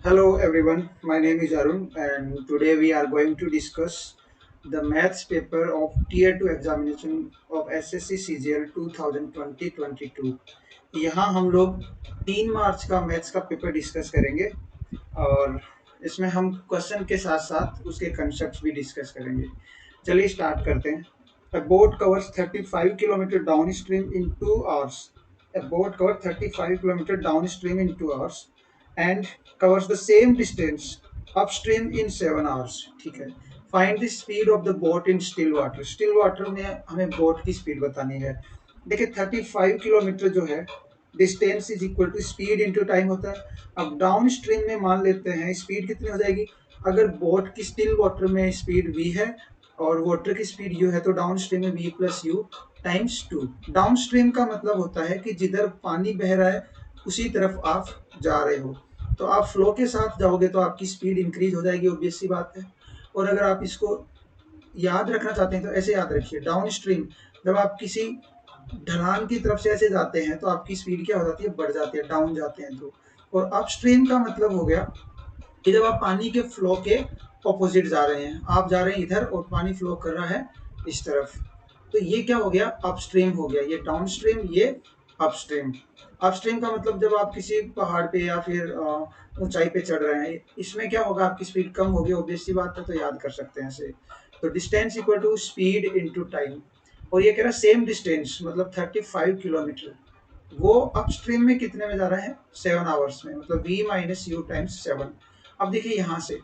Hello everyone, my name is Arun and today we are going to discuss the maths paper of Tier 2 examination of SSC CGL 2020-22। यहाँ हम लोग 3 मार्च का maths का paper discuss करेंगे और इसमें हम क्वेश्चन के साथ साथ उसके कंसेप्ट भी डिस्कस करेंगे। चलिए स्टार्ट करते हैं। A boat covers 35 kilometer downstream in 2 hours. A boat covers 35 kilometer downstream in 2 hours and covers the same distance upstream in 7 hours. ठीक है। Find the speed of the boat in still water. Still water में हमें boat की speed बतानी है। देखिए 35 kilometre जो है distance is equal to speed into time होता है। अब डाउन स्ट्रीम में मान लेते हैं स्पीड कितनी हो जाएगी। अगर बोट की स्टिल वाटर में स्पीड v है और वाटर की स्पीड u है तो डाउन स्ट्रीम में v plus you times 2। Down stream का मतलब होता है कि जिधर पानी बह रहा है उसी तरफ आप जा रहे हो, तो आप फ्लो के साथ जाओगे तो आपकी स्पीड इंक्रीज हो जाएगी, ऑब्वियस सी बात है। और अगर आप इसको याद रखना चाहते हैं तो ऐसे याद रखिए, डाउन स्ट्रीम जब आप किसी ढलान की तरफ से ऐसे जाते हैं तो आपकी स्पीड क्या हो जाती है, बढ़ जाती है, डाउन जाते हैं तो। और अपस्ट्रीम का मतलब हो गया कि जब आप पानी के फ्लो के ऑपोजिट जा रहे हैं, आप जा रहे हैं इधर और पानी फ्लो कर रहा है इस तरफ, तो ये क्या हो गया, अपस्ट्रीम हो गया। ये डाउनस्ट्रीम, ये अपस्ट्रीम। अपस्ट्रीम का मतलब जब आप किसी पहाड़ पे या फिर ऊंचाई पे चढ़ रहे हैं, इसमें क्या होगा, आपकी स्पीड कम होगी, ऑब्वियस सी बात है, तो याद कर सकते हैं इसे। तो distance equal to speed into time. और ये कह रहा है सेम डिस्टेंस मतलब 35 किलोमीटर, वो अपस्ट्रीम में कितने में जा रहा है, 7 आवर्स में, मतलब v माइनस यू टाइम्स 7। अब देखिए यहाँ से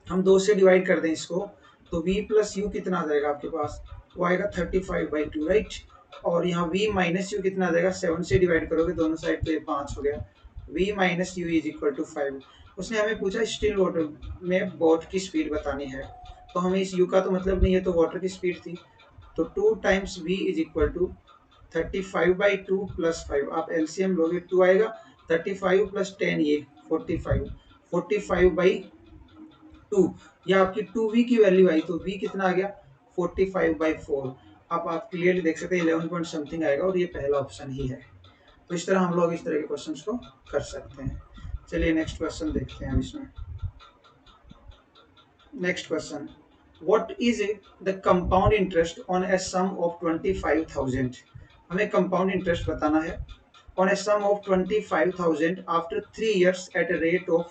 हम 2 से डिवाइड कर दें इसको, तो v प्लस यू कितना आ जाएगा आपके पास, वो आएगा 35/2, राइट। और यहाँ v माइनस यू कितना आ जाएगा, 7 से डिवाइड करोगे दोनों साइड तो ये 5 हो गया। v minus u is equal to 5। उसने हमें पूछा स्टिल वाटर में बोट की स्पीड बतानी है, तो हमें इस u का तो मतलब नहीं है, तो वाटर की स्पीड थी, तो 2 times v is equal to 35/2 plus 5। आप एलसीएम लोगे 2 आएगा, 35 प्लस 10 ये 45, 45/2। ये आपकी 2v की वैल्यू आई, तो v कितना आ गया, 45/4। अब आप क्लियरली देख सकते हैं 11 पॉइंट समथिंग आएगा और ये पहला ऑप्शन ही है। तो इस तरह हम लोग इस तरह के क्वेश्चंस को कर सकते हैं। चलिए नेक्स्ट क्वेश्चन देखते हैं हम इसमें। Next question, what is the compound interest on a sum of 25,000। हमें कंपाउंड इंटरेस्ट बताना है on a sum of 25,000 after 3 years at a rate of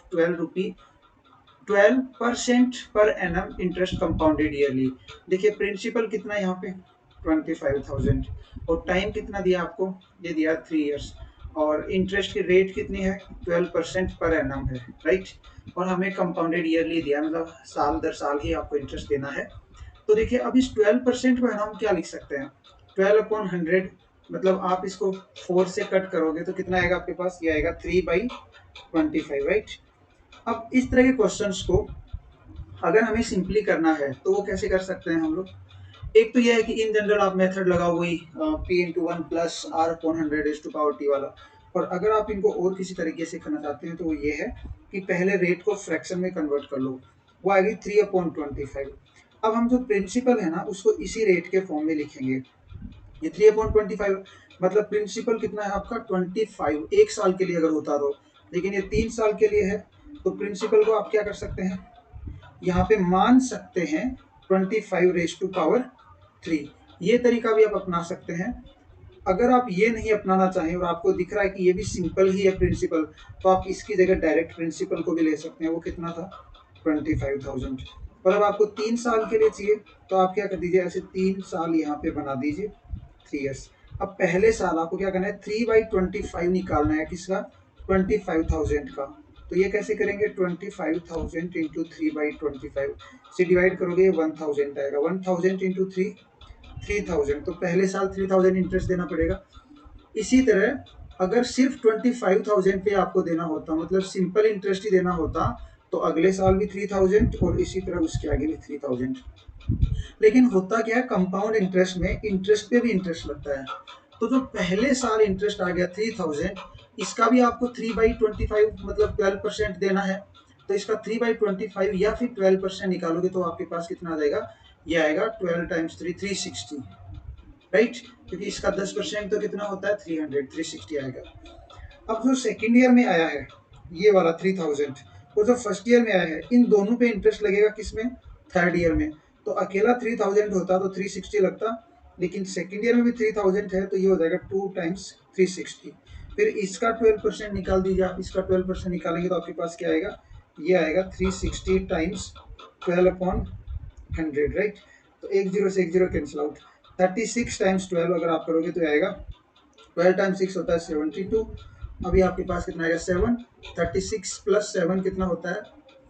12% per annum interest compounded yearly। देखिए प्रिंसिपल कितना है यहाँ पे 25,000 और टाइम कितना दिया आपको, ये दिया 3 इयर्स, और इंटरेस्ट की रेट कितनी है 12% पर एनम है, राइट। और हमें कंपाउंडेड ईयरली दिया, मतलब साल दर साल ही आपको इंटरेस्ट देना है। तो देखिए अब इस 12% को है ना हम क्या लिख सकते हैं, 12/100, मतलब आप इसको 4 से कट करोगे तो कितना आएगा आपके पास, ये आएगा 3/25, राइट। अब इस तरह के क्वेश्चंस को अगर हमें सिंपली करना है तो वो कैसे कर सकते हैं हम लोग। एक तो ये है कि इन जनरल आप मेथड लगाओ वही p/1 प्लस r/100 वाला। और अगर आप इनको और किसी तरीके से करना चाहते हैं तो वो ये है कि पहले रेट को फ्रैक्शन में कन्वर्ट कर लो, वो आएगी 3/25। अब हम जो प्रिंसिपल है ना उसको इसी रेट के फॉर्म में लिखेंगे। ये 3/25 मतलब प्रिंसिपल कितना है आपका 25, एक साल के लिए अगर होता तो, लेकिन ये 3 साल के लिए है, तो प्रिंसिपल को आप क्या कर सकते हैं, यहाँ पे मान सकते हैं 25 रेज़ टू पावर 3। ये तरीका भी आप अपना सकते हैं। अगर आप ये नहीं अपनाना चाहें और आपको दिख रहा है कि ये भी सिंपल ही है प्रिंसिपल, तो आप इसकी जगह डायरेक्ट प्रिंसिपल को भी ले सकते हैं। वो कितना था 25,000। और अब आपको 3 साल के लिए चाहिए तो आप क्या कर दीजिए, ऐसे 3 साल यहाँ पे बना दीजिए, 3 इयर्स। अब पहले साल आपको क्या करना है, 3/25 निकालना है किसका, 25,000 का। तो ये कैसे करेंगे, 25,000 इंटू 3/25 से डिवाइड करोगे 1000 आएगा, 1000 इंटू 3,000, तो पहले साल 3,000 इंटरेस्ट देना पड़ेगा। इसी तरह अगर सिर्फ 25,000 पे आपको देना होता, मतलब सिंपल इंटरेस्ट ही देना होता, तो अगले साल भी 3,000 और इसी तरह उसके आगे भी 3,000। लेकिन होता क्या है, कंपाउंड इंटरेस्ट में इंटरेस्ट पे भी इंटरेस्ट लगता है, तो जो पहले साल इंटरेस्ट आ गया 3,000, इसका भी आपको 3/25 मतलब 12% देना है। तो इसका 3/25 या फिर 12% निकालोगे तो आपके पास कितना आ जाएगा, ये आएगा 12 टाइम्स 3 360, राइट। क्योंकि इसका 10% तो कितना होता है 300, 360 आएगा। अब जो सेकेंड ईयर में आया है ये वाला 3,000, और जो फर्स्ट ईयर में आया है इन दोनों पे इंटरेस्ट लगेगा किसमें, थर्ड ईयर में। तो अकेला 3000 होता तो 360 लगता, लेकिन सेकेंड ईयर में भी 3000 है तो ये हो जाएगा 2 टाइम्स 360। फिर इसका 12% निकाल दीजिए आप, इसका 12% निकालेंगे तो आपके पास क्या आएगा, ये आएगा 360 टाइम्स 12/100, राइट। तो एक जीरो से एक जीरो कैंसिल आउट, 36 टाइम्स 12 अगर आप करोगे तो आएगा 12 टाइम्स 6 होता है 72। अभी आपके पास कितना आएगा 7, 36 प्लस 7 कितना होता है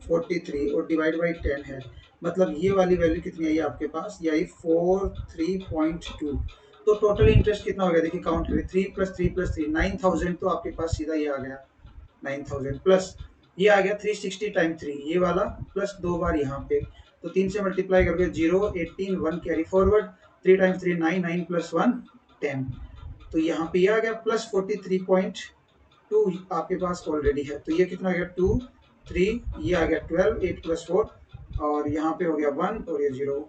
43 और डिवाइड बाई 10 है, मतलब ये वाली वैल्यू कितनी आई आपके पास, ये आई 43.2। तो टोटल इंटरेस्ट कितना हो गया, देखिए काउंट करें, 3 प्लस 3 प्लस 3 9000, तो आपके पास सीधा ये आ गया 9000 प्लस ये आ गया 360 टाइम 3 ये वाला प्लस दो बार यहाँ पे, तो 3 से मल्टीप्लाई करके 0 18 1 कैरी फॉरवर्ड, 3 टाइम्स 3 9 9 प्लस 1 10, तो यहाँ पे ये आ गया प्लस 43.2 आपके पास ऑलरेडी है। तो ये कितना आ गया 2 3, ये आ गया 12 8 प्लस 4 और यहाँ पे हो गया 1 और ये 0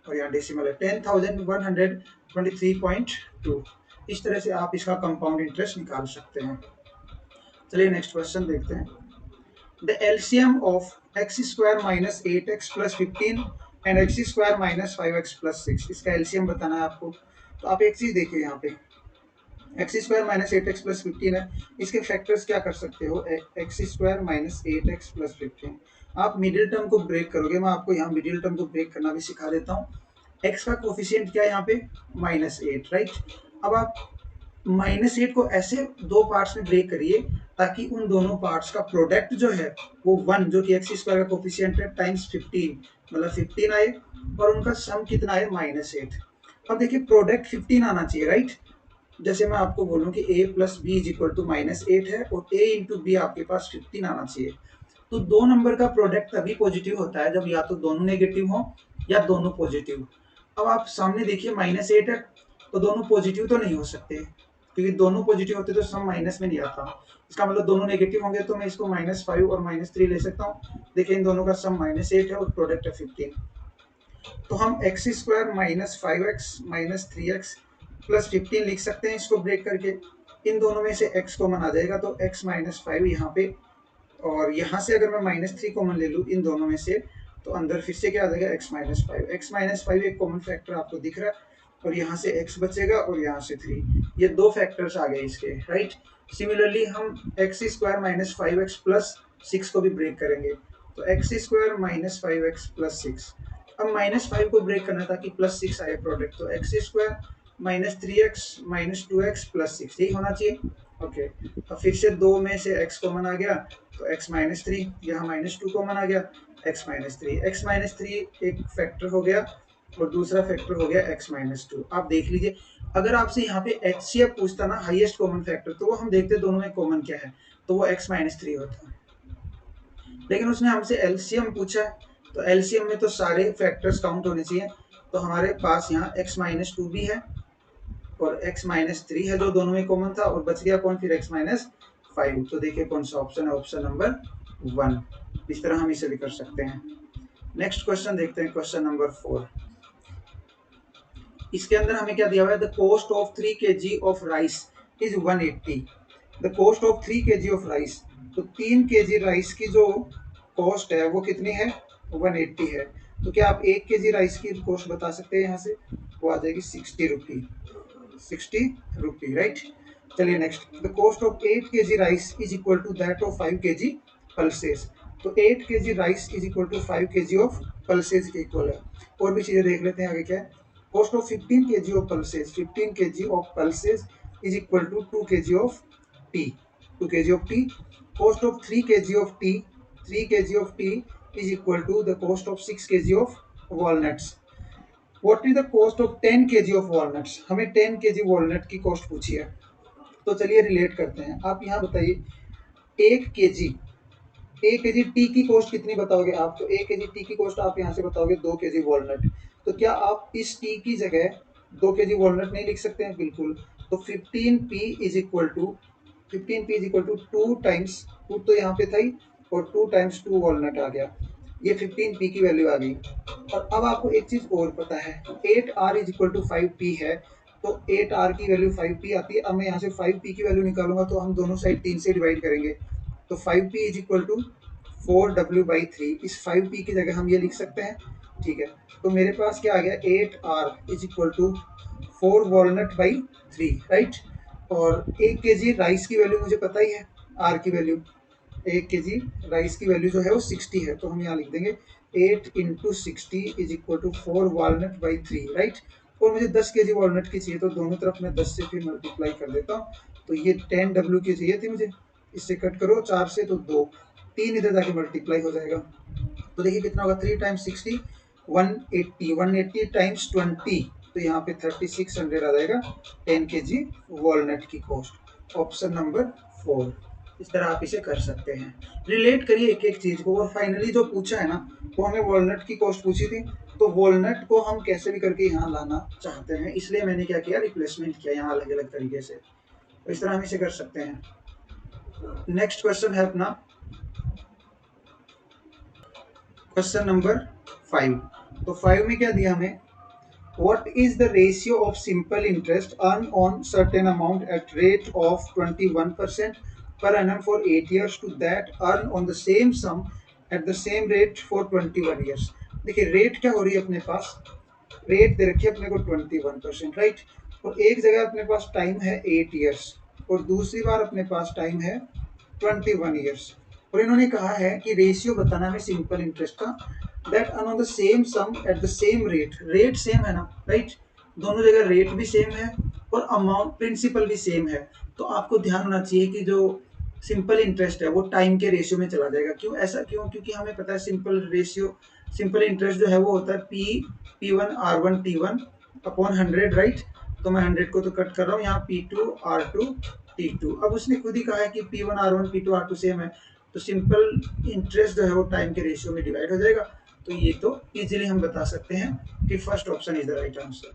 और यहाँ डेसिमल है 10,123.2। इस तरह से आप इसका कंपाउंड इंटरेस्ट निकाल सकते हैं। चलिए नेक्स्ट क्वेश्चन देखते हैं। The LCM of x square minus 8x plus 15 and x square minus 5x plus 6, इसका एलसीएम बताना है आपको। तो आप एक चीज देखिए, यहाँ पे x square minus 8x plus 15 है, इसके फैक्टर्स क्या कर सकते हो, x square minus 8x plus 15, आप मिडिल टर्म को ब्रेक करोगे, मैं आपको यहाँ मिडिल टर्म को ब्रेक करना भी सिखा देता हूँ। एक्स का कोफिशियंट क्या है यहाँ पे -8, राइट। अब आप -8 को ऐसे दो पार्ट्स में ब्रेक करिए ताकि उन दोनों पार्ट्स का प्रोडक्ट जो है वो 1, जो कि एक्स स्क्वायर का कोफिशियंट है, टाइम्स 15, मतलब 15 आए और उनका सम कितना है -8। अब देखिए प्रोडक्ट 15 आना चाहिए, राइट। जैसे मैं आपको बोलूं कि a plus B is equal to -8 है और a इंटू बी आपके पास 15 आना चाहिए। तो दो नंबर का प्रोडक्ट तभी पॉजिटिव होता है जब या तो दोनों नेगेटिव हो या दोनों पॉजिटिव। अब आप सामने देखिए -8 है तो दोनों पॉजिटिव तो नहीं हो सकते, क्योंकि दोनों पॉजिटिव होते तो सम माइनस में नहीं आता। इसका मतलब दोनों नेगेटिव होंगे, तो मैं इसको -5 और -3 ले सकता हूँ। देखिए इन दोनों का सम -8 है और प्रोडक्ट है 15। तो हम x square minus 5x minus 3x plus 15 लिख सकते हैं इसको ब्रेक करके। इन दोनों में से x कॉमन आ जाएगा तो x माइनस 5 यहाँ पे, और यहाँ से अगर मैं -3 कॉमन ले लूँ इन दोनों में से, तो अंदर फिर से क्या आ जाएगा x माइनस 5। एक्स माइनस 5 एक कॉमन फैक्टर आपको दिख रहा है और यहाँ से x बचेगा और यहाँ से 3, ये दो फैक्टर्स आ गए इसके, राइट। सिमिलरली हम x square minus 5x plus 6 को भी ब्रेक करेंगे, तो x square minus 5x plus 6। अब -5 को ब्रेक करना ताकि +6 आए प्रोडक्ट, तो x square -3x minus 2x plus 6 यही होना चाहिए। ओके, अब फिर से दो में से x कॉमन आ गया तो x -3, यहाँ -2 कॉमन आ गया x -3, x -3 एक फैक्टर हो गया और दूसरा फैक्टर हो गया x -2। आप देख लीजिए, अगर आपसे यहाँ पे HCF पूछता ना हाईएस्ट कॉमन फैक्टर, तो वो हम देखते दोनों में कॉमन क्या है, तो वो x -3 होता। लेकिन उसने हमसे एलसीएम पूछा है, तो एलसीएम में तो सारे फैक्टर्स काउंट होने चाहिए। तो हमारे पास यहाँ x -2 भी है और x -3 है जो दोनों में कॉमन था, और बच गया कौन फिर x -5। तो देखिए कौन सा ऑप्शन है, ऑप्शन नंबर 1। इस तरह हम इसे भी कर सकते हैं। नेक्स्ट क्वेश्चन देखते हैं, क्वेश्चन नंबर 4। इसके अंदर हमें क्या दिया हुआ है, the cost of 3 kg of rice is 180। The cost of 3 kg of rice, तो 3 kg राइस की जो कॉस्ट है वो कितनी है, 180 है। तो क्या आप 1 kg राइस की कॉस्ट बता सकते हैं, यहाँ से वो आ जाएगी 60 रुपी, 60 रुपी, राइट। चलिए next, the cost of 8 kg rice is equal to that of 5 kg pulses. तो 8 kg rice is equal to 5 kg of pulses के इक्वल है। और भी चीजें देख लेते हैं आगे क्या है। Cost of 15 kg of pulses, 15 kg of pulses is equal to 2 kg of tea, 2 kg of tea. Cost of 3 kg of tea, 3 kg of tea is equal to the cost of 6 kg of walnuts. What is the cost of 10 kg of walnuts, हमें 10 kg walnut की cost पूछी है। तो चलिए relate करते हैं। आप यहाँ बताइए 1 kg टी की कॉस्ट कितनी बताओगे आप, तो 1 kg टी की कॉस्ट आप यहाँ से बताओगे 2 kg वॉलनट। तो क्या आप इस टी की जगह 2 kg वॉलनट नहीं लिख सकते हैं, बिल्कुल। तो 15p is equal to 2 times 2 तो यहाँ पे था ही, और 2 टाइम्स 2 वॉलनट आ गया, ये 15p की वैल्यू आ गई। और अब आपको एक चीज और पता है, 8r is equal to 5p है, तो 8r की वैल्यू 5p आती है। अब मैं यहाँ से 5p की वैल्यू निकालूंगा तो हम दोनों साइड 3 से डिवाइड करेंगे, तो 5p is equal to 4W/3, इस 5P की जगह हम ये लिख सकते हैं। ठीक है, तो मेरे पास क्या आ गया, 8R इज इक्वल टू 4 वॉलनट/3, राइट। और 1 kg राइस की वैल्यू मुझे पता ही है, आर की वैल्यू, 1 kg राइस की वैल्यू जो है वो 60 है, तो हम यहाँ लिख देंगे 8 इंटू 60 इज इक्वल टू 4 वॉलनट/3, राइट। और मुझे 10 kg वॉलनट की चाहिए, तो दोनों तरफ मैं 10 से फिर मल्टीप्लाई कर देता हूँ। तो ये 10W की चाहिए थी मुझे, इससे कट करो 4 से तो 2, 3 इधर जाके मल्टीप्लाई हो जाएगा। तो देखिए कितना होगा, 3 टाइम्स 60, 180, 180 टाइम्स 20, तो यहाँ पे 3600 आ जाएगा 10 kg वॉलनट की कॉस्ट। Option number 4। इस तरह आप इसे कर सकते हैं, रिलेट करिए एक एक चीज को। और फाइनली जो पूछा है ना, वो हमें वॉलनट की कॉस्ट पूछी थी, तो वॉलनट को हम कैसे भी करके यहाँ लाना चाहते हैं, इसलिए मैंने क्या किया, रिप्लेसमेंट किया यहाँ अलग अलग तरीके से। तो इस तरह हम इसे कर सकते हैं। नेक्स्ट क्वेश्चन है अपना क्वेश्चन नंबर 5। तो 5 में क्या दिया हमें, what is the ratio of simple interest earned on certain amount at rate of 21% per annum for 8 years to that earned on the same sum at the same rate for 21 years। देखिए rate क्या हो रही है अपने पास, rate दे रखी है अपने को 21%, राइट। और एक जगह अपने पास टाइम है 8 ईयर्स और दूसरी बार अपने पास टाइम है 21 ईयर्स। और इन्होंने कहा है कि रेशियो बताना है सिंपल इंटरेस्ट का, that earn on the same sum at the same rate, rate same है ना, राइट। दोनों जगह रेट भी सेम है और अमाउंट प्रिंसिपल भी सेम है। तो आपको ध्यान होना चाहिए कि जो सिंपल इंटरेस्ट है वो टाइम के रेशियो में चला जाएगा। क्यों ऐसा, क्यों, क्योंकि हमें पता है सिंपल इंटरेस्ट जो है वो होता है P1 R1 T1 upon 100, right. तो मैं 100 को तो कट कर रहा हूँ, यहाँ P2 R2 T2। अब उसने खुद ही कहा है कि P1 R1 P2 R2 same है, तो सिंपल इंटरेस्ट जो है वो टाइम के रेशियो में डिवाइड हो जाएगा। तो ये तो इजीली हम बता सकते हैं कि first option is the right answer.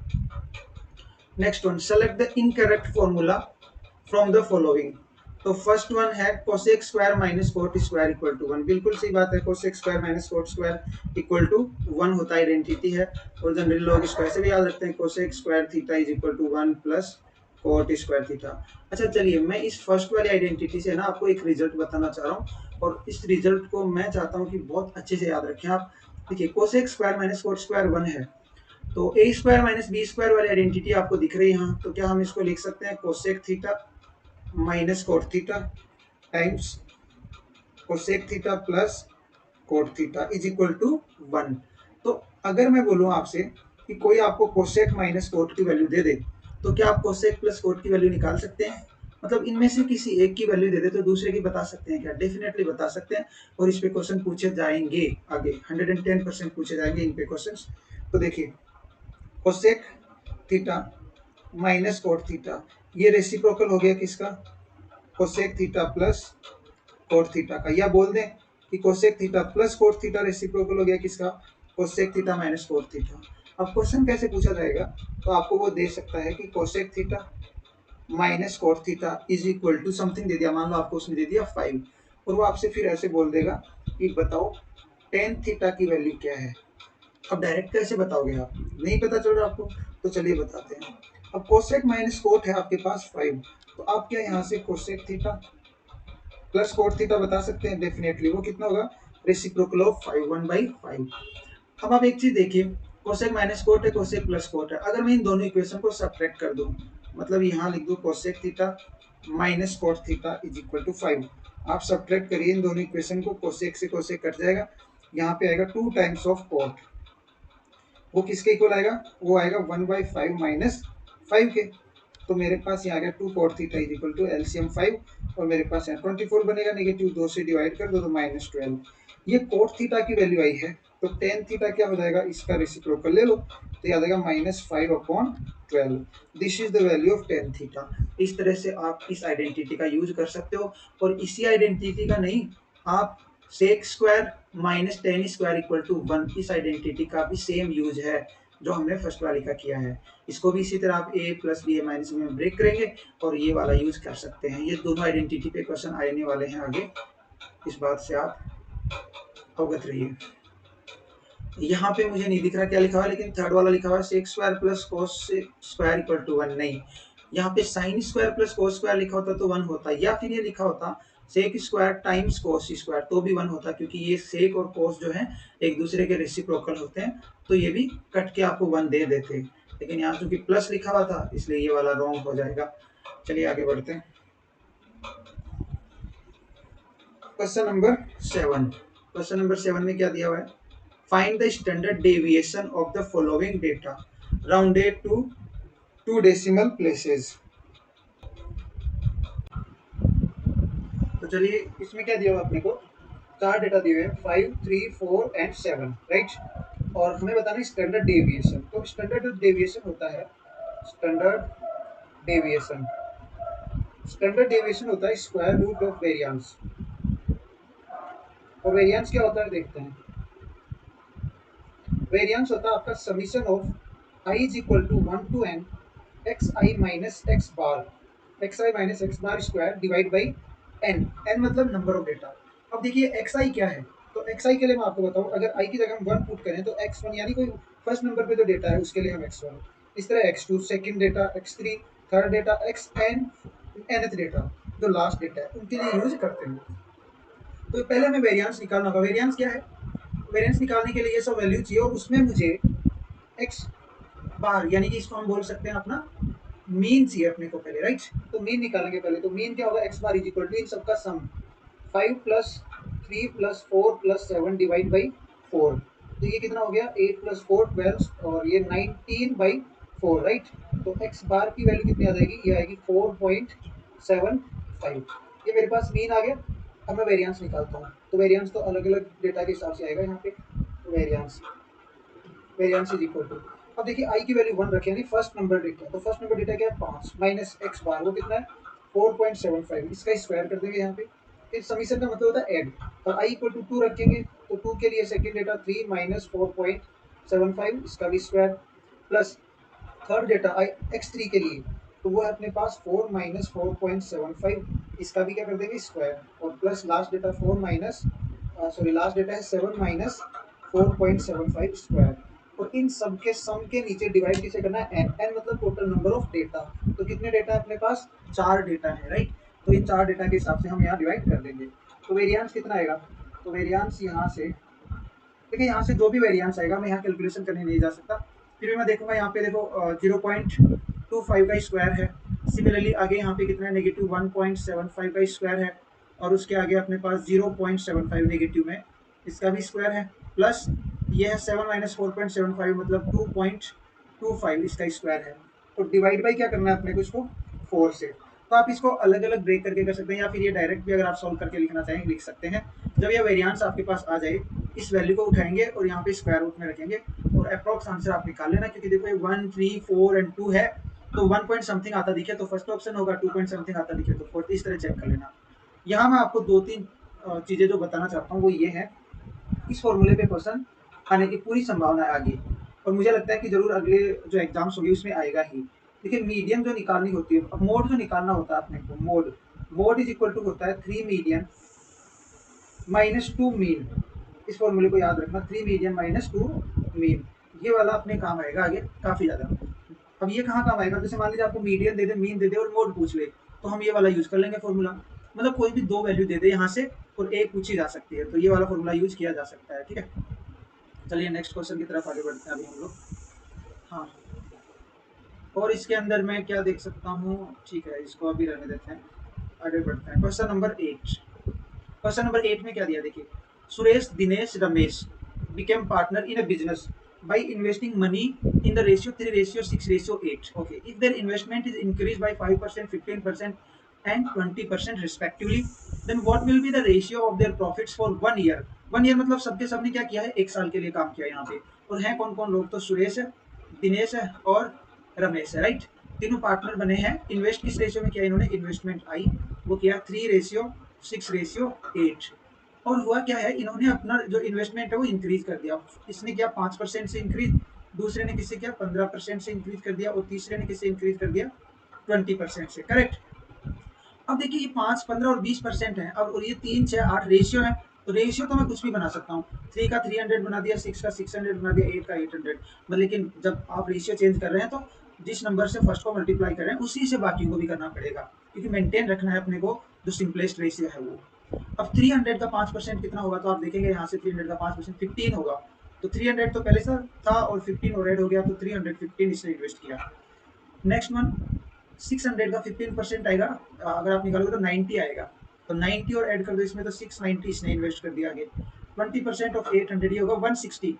Next one, select the incorrect formula from the following. तो फर्स्ट वन है cosec square minus cot square equal to 1। बिल्कुल सही बात है, cosec square minus cot square equal to 1 होता है, identity है। और जनरल लोग इसको ऐसे भी याद रखते हैं, cosec square theta is equal to 1 plus cot square theta. अच्छा चलिए, मैं इस फर्स्ट वाली आइडेंटिटी से ना आपको एक रिजल्ट बताना चाह रहा हूँ, और इस रिजल्ट को मैं चाहता हूँ कि बहुत अच्छे से याद रखें आप। देखिए cosec square minus cot square 1 है, तो A square minus B square वाली आइडेंटिटी आपको दिख रही है यहाँ। तो क्या हम इसको लिख सकते हैं, cosec theta minus cot theta times cosec theta plus cot theta is equal to 1। तो अगर मैं बोलूं आपसे कि कोई आपको कोसेक माइनस कोट की वैल्यू दे दे, तो क्या आप कोसेक प्लस कोट की वैल्यू निकाल सकते हैं? मतलब इनमें से किसी एक की वैल्यू दे दे तो दूसरे की बता सकते हैं क्या? डेफिनेटली बता सकते हैं। और इस पे क्वेश्चन पूछे जाएंगे आगे, 110% पूछे जाएंगे इन पे क्वेश्चन। तो देखिए cosec theta minus cot theta, ये रेसिप्रोकल हो गया किसका, cosec theta plus cot theta का। या बोल दें कि cosec theta plus cot theta reciprocal हो गया किसका, cosec theta minus cot theta. अब क्वेश्चन कैसे पूछा जाएगा, तो आपको वो दे सकता है कि cosec theta minus cot theta is equal to something दे दिया, मान लो आपको उसने दे दिया 5, और वो आपसे फिर ऐसे बोल देगा कि बताओ टेन थीटा की वैल्यू क्या है। अब डायरेक्ट कैसे बताओगे आप, नहीं पता चल रहा आपको, तो चलिए बताते हैं। अब कोसेक माइनस कोट है आपके पास 5, तो आप क्या यहाँ से cosec theta plus cot theta बता सकते हैं? डेफिनेटली वो कितना होगा, रेसिप्रोकल ऑफ 5, 1/5। अब आप एक चीज देखिए, कोसेक माइनस कोट है, कोसेक प्लस कोट है, अगर मैं इन दोनों इक्वेशन को सब्ट्रैक्ट कर दूं, मतलब यहाँ लिख दूं cosec theta minus cot theta is equal to 5। आप सब्ट्रैक्ट करिए इन दोनों इक्वेशन को, कोसेक से कोसेक कट जाएगा, यहाँ पे आएगा 2 टाइम्स ऑफ कोट, वो किसके इक्वल आएगा, वो आएगा 1/5 माइनस 5 के। तो मेरे पास यहाँ आ गया 2 cot theta is equal to LCM 5, और मेरे पास यहाँ 24 बनेगा, नेगेटिव 2 से डिवाइड कर दो तो -12। ये कोट थीटा की वैल्यू आई है, तो टेन थीटा क्या हो जाएगा, इसका रेसिप्रोकल ले लो, तो याद आएगा -5/12। This is the value of tan theta. इस तरह से आप इस आइडेंटिटी का यूज कर सकते हो। और इसी आइडेंटिटी का नहीं, आप sec square minus tan square equal to 1, इस आइडेंटिटी का भी सेम यूज है जो हमने फर्स्ट वाली का किया है। इसको भी इसी तरह आप a plus B A minus में ब्रेक करेंगे और ये वाला यूज कर सकते हैं। ये दोनों आइडेंटिटी पे क्वेश्चन आने वाले हैं आगे, इस बात से आप अवगत रहिए। यहाँ पे मुझे नहीं दिख रहा क्या लिखा हुआ है, लेकिन थर्ड वाला लिखा हुआ है sec square plus cos square equal to 1। नहीं, यहाँ पे sine square plus cos square लिखा होता तो 1 होता, या फिर ये लिखा होता sec square times cos square तो भी 1 होता, क्योंकि ये सेक और कोस जो है एक दूसरे के रेसिप्रोकल होते हैं, तो ये भी कट के आपको 1 दे देते। लेकिन यहाँ चूंकि प्लस लिखा हुआ था इसलिए ये वाला रॉन्ग हो जाएगा। चलिए आगे बढ़ते हैं। Question number 7। क्वेश्चन नंबर 7 में क्या दिया हुआ है? Find the standard deviation of the following data rounded to 2 decimal places. तो चलिए इसमें क्या दिया हुआ अपने को? 4 डेटा दिए हुए हैं, 5, 3, 4 एंड 7, राइट। और हमें बताना है स्टैंडर्ड डेविएशन। तो स्टैंडर्ड डेविएशन होता है डेविएशन स्टैंडर्ड डेविएशन होता है स्क्वायर रूट ऑफ वेरिएंस। और वेरिएंस क्या होता है देखते हैं। वेरिएंस होता है आपका summation of i is equal to 1 to n x i minus x bar square divide by n। n मतलब नंबर ऑफ डेटा। अब देखिए एक्स आई क्या है, तो एक्स आई के लिए मैं आपको बताऊं, अगर आई की जगह हम 1 पुट करें तो x1 यानी कोई फर्स्ट नंबर पे जो डेटा है उसके लिए हम x1, इस तरह x2 second data, x3 third data, xn nth data जो लास्ट डेटा है उनके लिए यूज करते हैं। तो पहले हमें वेरिएंस निकालना होगा। वेरिएंस क्या है? वेरिएंस निकालने के लिए ये सब वैल्यू चाहिए और उसमें मुझे एक्स बार यानी कि इसको हम बोल सकते हैं अपना मीन चाहिए अपने को पहले, राइट। तो मीन निकालेंगे पहले। तो मीन क्या होगा? X bar is equal to इन सबका sum 5 plus 3 plus 4 plus 7 divide by 4। तो ये कितना हो गया? 8 प्लस 4 12 और ये 19 बाई 4, राइट। तो एक्स बार की वैल्यू कितनी आ जाएगी? ये आएगी 4.75। ये मेरे पास मीन आ गया। अब मैं वेरिएंस निकालता हूँ। तो वेरिएंस तो अलग अलग डेटा के हिसाब से आएगा यहाँ पे। वेरिएंस इज इक्वल टू, अब देखिए आई की वैल्यू 1 रखे यानी फर्स्ट नंबर डेटा। तो फर्स्ट नंबर डेटा क्या है? 5 माइनस एक्स बार वो कितना है? 4.75। इसका स्क्वायर कर देंगे यहाँ पे। फिर समीशन का मतलब होता है ऐड। और आई इक्वल टू 2 रखेंगे तो 2 के लिए सेकंड डेटा 3 माइनस 4.75 इसका भी square, plus third data I x3 के लिए तो वो है अपने पास 4 माइनस 4.75 इसका भी क्या कर देंगे? स्क्वायर, और plus last data 4 minus last data है 7 माइनस 4.75 स्क्वायर। और इन सब के सम के नीचे डिवाइड किसे करना है? n। n मतलब टोटल नंबर ऑफ डेटा। तो कितने डेटा है अपने पास? 4 डेटा है, राइट। तो इन 4 डेटा के हिसाब से हम यहाँ डिवाइड कर देंगे। तो वेरिएंस कितना आएगा? तो वेरिएंस यहाँ से देखिए, यहाँ से जो भी वेरिएंस आएगा मैं यहाँ कैलकुलेशन करने नहीं जा सकता, फिर भी मैं देखूंगा। यहाँ पे देखो 0.25 का स्क्वायर है। सिमिलरली आगे यहाँ पे कितना है? नेगेटिव 1.75 का स्क्वायर है। और उसके आगे अपने पास 0.75 नेगेटिव में इसका भी स्क्वायर है, प्लस ये है 7 माइनस 4.75 मतलब 2.25 इसका स्क्वायर है। तो डिवाइड बाई क्या करना है अपने को? इसको 4 से। तो आप इसको अलग अलग ब्रेक करके कर सकते हैं, या फिर ये डायरेक्ट भी अगर आप सॉल्व करके लिखना चाहें लिख सकते हैं। जब ये वेरिएंस आपके पास आ जाए इस वैल्यू को उठाएंगे और यहाँ पे स्क्वायर रूट में रखेंगे और अप्रॉक्स आंसर आप निकाल लेना। क्योंकि देखो ये 1, 3, 4 एंड 2 है, तो 1 पॉइंट समथिंग आता दिखे तो फर्स्ट ऑप्शन होगा, 2 पॉइंट समथिंग आता दिखे तो फोर्थ, इस तरह चेक कर लेना। यहाँ मैं आपको 2-3 चीजें जो बताना चाहता हूँ वो ये है, इस फॉर्मूले पे क्वेश्चन आने की पूरी संभावना है आगे, और मुझे लगता है कि जरूर अगले जो एग्जाम्स होंगे उसमें आएगा ही। देखिए मीडियन जो निकालनी होती है, अब मोड जो निकालना होता है अपने को, मोड इज इक्वल टू होता है 3 मीडियन माइनस 2 मीन। इस फॉर्मूले को याद रखना, 3 मीडियन माइनस 2 मीन। ये वाला अपने काम आएगा आगे काफी ज्यादा। अब ये कहाँ काम आएगा? जैसे मान लीजिए आपको median they they, mean they दे और मोड पूछ ले, तो हम ये वाला यूज कर लेंगे फॉर्मूला। मतलब कोई भी 2 वैल्यू दे दे यहाँ से और एक पूछी जा सकती है, तो ये वाला फॉर्मूला यूज किया जा सकता है, ठीक है। चलिए नेक्स्ट क्वेश्चन की तरफ आगे बढ़ते हैं अभी हम लोग। हाँ, और इसके अंदर मैं क्या देख सकता हूँ? ठीक है, इसको अभी रहने देते हैं, आगे बढ़ते हैं। Question number 8। क्वेश्चन नंबर 8 में क्या दिया देखिए, Suresh Dinesh Ramesh became partner in a business by investing money in the ratio 3:6:8. Okay, if their investment is increased by 5%, 15% and 20% respectively, then what will be the ratio of their profits for 1 year? 1 year मतलब सबके सबने क्या किया है? 1 साल के लिए काम किया यहाँ पे। और हैं कौन कौन लोग? तो सुरेश है, दिनेश है और रमेश है, राइट। तीनों पार्टनर बने हैं। इन्वेस्ट किस रेशियो में किया इन्होंने? इन्वेस्टमेंट आई वो किया 3:6:8। और हुआ क्या है, इन्होंने अपना जो इन्वेस्टमेंट है वो इंक्रीज कर दिया। इसने किया 5% से इंक्रीज, दूसरे ने किससे किया? 15% से इंक्रीज कर दिया, और तीसरे ने किससे इंक्रीज कर दिया? 20% से, करेक्ट। अब देखिए ये 5, 15 और 20% है। अब और ये 3, 6, 8 रेशियो है। तो रेशियो तो मैं कुछ भी बना सकता हूँ। 3 का 300 बना दिया, 6 का 600 बना दिया, 8 का 800। लेकिन जब आप रेशियो चेंज कर रहे हैं तो जिस नंबर से फर्स्ट को मल्टीप्लाई कर रहे हैं उसी से बाकी को भी करना पड़ेगा, क्योंकि मेंटेन रखना है अपने को जो सिंपलेस्ट रेशियो है वो। अब 300 का 5% कितना होगा, तो आप देखेंगे यहाँ से 300 का 5% 15 होगा। तो 300 तो पहले से था और 15 और ऐड हो गया, तो 315 इसने इन्वेस्ट किया। नेक्स्ट वन 600 का 15% आएगा, अगर आप निकालोगे तो 90 आएगा। तो 90 और ऐड कर दो इसमें, तो 690 इसने इन्वेस्ट कर दिया आगे। 20% ऑफ 800 ये होगा 160,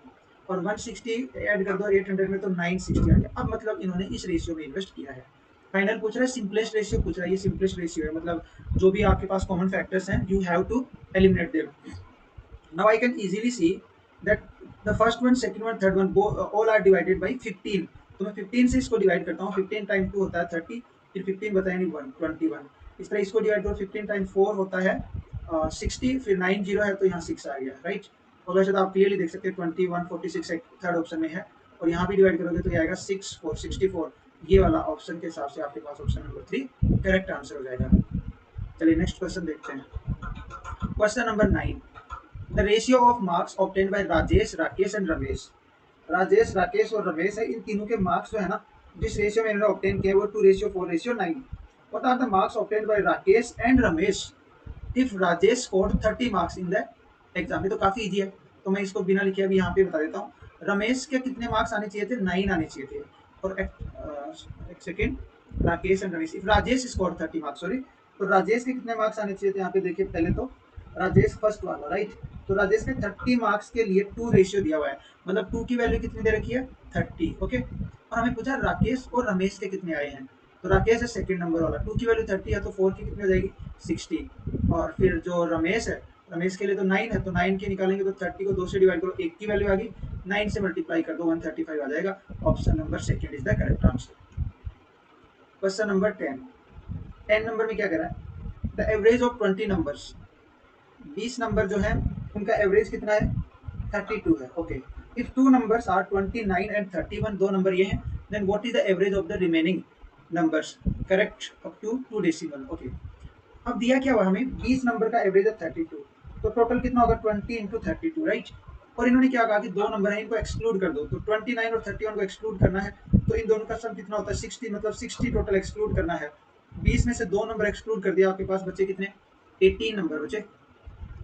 और 160 ऐड कर दो 800 में, तो 960 आ गया। अब मतलब इन्होंने इस रेशियो में इन्वेस्ट किया है। फाइनल पूछ रहा है, सिंपलेस्ट रेशियो पूछ रहा है, ये सिंपलेस्ट रेशियो है, मतलब जो भी आपके पास कॉमन फैक्टर्स हैं you have to eliminate them. Now I can easily see that the first one, second one, third one, all are divided by 15। तो मैं 15 से इसको डिवाइड करता हूँ, 15 टाइम 2 होता है 30, फिर 15 बताया नहीं 1 21। इस तरह इसको डिवाइड करो, 15 टाइम 4 होता है 60, फिर 9 जीरो है तो यहाँ 6 आ गया, राइट। और वैसे तो आप क्लियरली देख सकते हैं 21 46 थर्ड ऑप्शन में है, और यहाँ भी डिवाइड करोगे तो ये आएगा 6 4 64। ये वाला ऑप्शन के हिसाब से आपके पास ऑप्शन नंबर 3 करेक्ट आंसर हो जाएगा। चलिए नेक्स्ट क्वेश्चन देखते हैं। Question number 9, the ratio of marks obtained bye Rajesh, Rakesh and Ramesh. Rajesh, Rakesh और रमेश है, इन तीनों के मार्क्स जो है ना, जिस रेशियो में इन्होंने ऑब्टेन किया वो 2:4:9। What are the marks obtained by Rakesh and Ramesh if Rajesh scored 30 marks in the exam. ये तो काफी इजी है, तो मैं इसको बिना लिखे अभी यहाँ पे बता देता हूँ। रमेश के कितने मार्क्स आने चाहिए थे, 9 आने चाहिए थे। और एक second, Rakesh and Ramesh, if Rajesh scored 30 marks, sorry, तो राजेश के कितने मार्क्स आने चाहिए थे, यहाँ पे देखिए पहले तो राजेश फर्स्ट वाला, राइट। तो राजेश के 30 मार्क्स के लिए 2 रेशियो दिया हुआ है, मतलब 2 की वैल्यू कितनी दे रखी है, 30, ओके। और हमें पूछा राकेश और रमेश के कितने आए हैं, तो राकेश है सेकंड नंबर वाला, 2 की वैल्यू 30 है, तो 4 की कितनी हो जाएगी, 60। और फिर जो रमेश है, रमेश के लिए तो 9 है, तो 9 के निकालेंगे तो 30 को 2 से डिवाइड करो, 1 की वैल्यू आ गई, 9 से मल्टीप्लाई कर दो 135 आ जाएगा। Option number second is the correct answer. Question number 10 number में क्या कह रहा है, the average of 20 numbers, 20 number जो है उनका एवरेज कितना है, 32 है, okay. If 2 numbers are 29 and 31, 2 number ये हैं, then what is the average of the remaining numbers, correct up to 2 decimal, okay. अब दिया क्या हुआ हमें, 20 नंबर का एवरेज है 32, तो टोटल कितना होगा 20 इंटू 32, राइट। और इन्होंने क्या कहा कि 2 नंबर है इनको एक्सक्लूड कर दो, तो 29 और 31 को एक्सक्लूड करना है, तो इन दोनों का सम कितना होता है 60, मतलब 60 टोटल एक्सक्लूड करना है। 20 में से 2 नंबर एक्सक्लूड कर दिया, आपके पास बचे कितने, 18 नंबर बचे,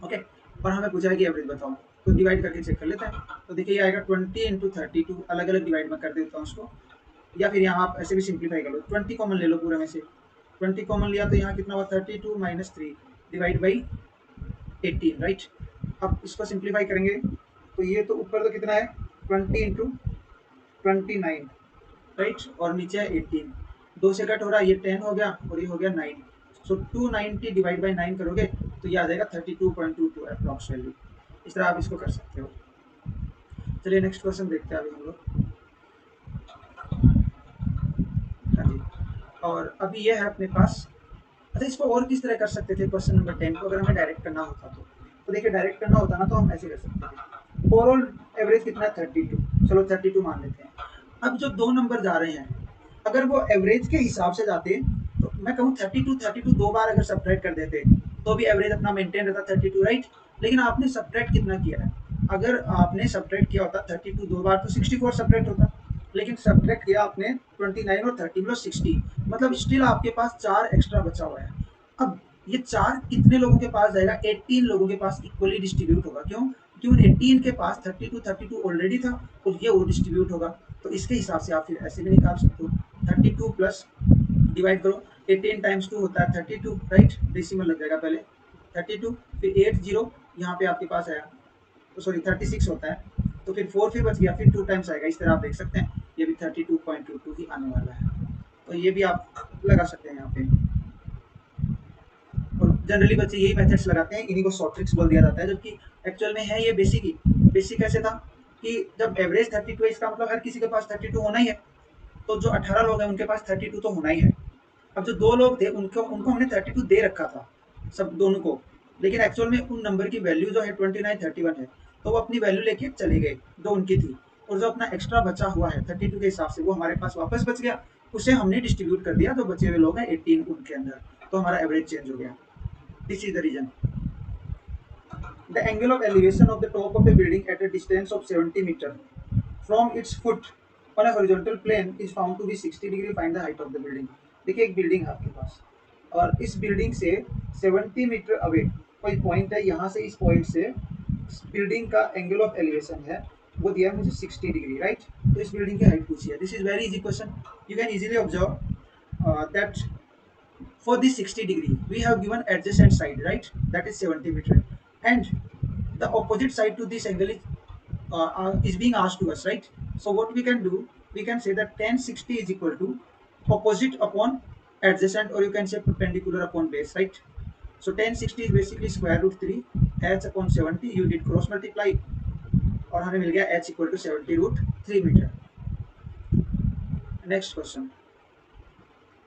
ओके। और हमें पूछा है कि एवरेज बताओ, तो डिवाइड करके चेक कर लेते हैं। तो देखिए ये आएगा 20 इंटू 32, अलग अलग डिवाइड में कर देता हूँ उसको, या फिर यहाँ आप ऐसे भी सिंप्लीफाई कर लो, 20 कॉमन ले लो पूरे में से, 20 कॉमन लिया तो यहाँ कितना हुआ 32 माइनस 3 डिवाइड बाई 18, राइट। अब इसको सिंप्लीफाई करेंगे तो ये तो ऊपर तो कितना है 20 इंटू 29, राइट, और नीचे है 18, 2 से कट हो रहा है, ये 10 हो गया और ये हो गया 9। सो 290 डिवाइड बाई 9 करोगे तो ये आ जाएगा 32.22 अप्रॉक्स वैल्यू। इस तरह आप इसको कर सकते हो। चलिए नेक्स्ट क्वेश्चन देखते हैं अभी हम लोग। हाँ जी, और अभी ये है अपने पास, अच्छा इसको और किस तरह कर सकते थे क्वेश्चन नंबर 10 को, अगर हमें डायरेक्ट करना होता तो देखिए डायरेक्ट करना होता ना तो हम ऐसे कर सकते थे। ओवरऑल एवरेज कितना है 32, चलो 32 मान लेते हैं। अब जो 2 नंबर जा रहे हैं, अगर वो एवरेज के हिसाब से जाते तो मैं कहूँ 32 2 बार अगर सब्ट्रैक्ट कर देते तो भी एवरेज अपना मेंटेन रहता 32, राइट। लेकिन आपने सब्ट्रैक्ट कितना किया है, अगर आपने सब्ट्रैक्ट किया होता 32 2 बार तो 64 सब्ट्रैक्ट होता, लेकिन सब्ट्रैक्ट किया आपने 29 और 30 मतलब 60, मतलब स्टिल आपके पास 4 एक्स्ट्रा बचा हुआ है। अब ये 4 कितने लोगों के पास जाएगा, 18 लोगों के पास इक्वली डिस्ट्रीब्यूट होगा, क्यों, क्योंकि 18 के पास 32 ऑलरेडी था और ये वो डिस्ट्रीब्यूट होगा। तो इसके हिसाब से आप फिर ऐसे भी निकाल सकते हो, 32 प्लस डिवाइड करो, 18 टाइम्स 2 होता है 32, राइट, डेसिमल लग जाएगा पहले 32, फिर 8 जीरो यहाँ पे आपके पास आया, तो सॉरी 36 होता है, तो फिर 4 फिर बच गया, फिर 2 टाइम्स आएगा। इस तरह आप देख सकते हैं ये भी 32.22 ही आने वाला है, तो ये भी आप लगा सकते हैं यहाँ पे। और जनरली बच्चे यही मेथड्स लगाते हैं, इन्हीं को शॉर्ट ट्रिक्स बोल दिया जाता है, जबकि एक्चुअल में है ये बेसिक ही। बेसिक कैसे था कि जब एवरेज 32 है इसका मतलब हर किसी के पास 32 होना ही है, तो जो 18 लोग हैं उनके पास 32 तो होना ही है। अब जो 2 लोग थे उनको उनको हमने 32 दे रखा था सब दोनों को, लेकिन एक्चुअल में उन नंबर की वैल्यू जो है 29 31 है, तो वो अपनी वैल्यू लेके चले गए जो उनकी थी, और जो अपना एक्स्ट्रा बचा हुआ है 32 के हिसाब से वो हमारे पास वापस बच गया, उसे हमने डिस्ट्रीब्यूट कर दिया, जो बचे हुए लोग हैं 18 उनके अंदर, तो हमारा एवरेज चेंज हो गया। This is the reason. The angle of elevation of the top of the building at a distance of 70 meter from its foot on a horizontal plane is found to be 60 degree. Find the height of the building. देखिए एक building है आपके पास, और इस building से 70 metre away कोई point है, यहाँ से इस पॉइंट से बिल्डिंग का एंगल ऑफ एलिवेशन है वो दिया है मुझे 60 डिग्री, राइट। तो इस बिल्डिंग की हाइट पूछी है। This is very easy question, you can easily observe that for this 60 degree we have given adjacent side, right, that is 70 meter, and the opposite side to this angle is being asked to us, right. So what we can do, we can say that tan 60 is equal to opposite upon adjacent, or you can say perpendicular upon base, right. So tan 60 is basically square root 3 h upon 70, you did cross multiply और हमें मिल गया h equal to 70 root 3 meter. Next question,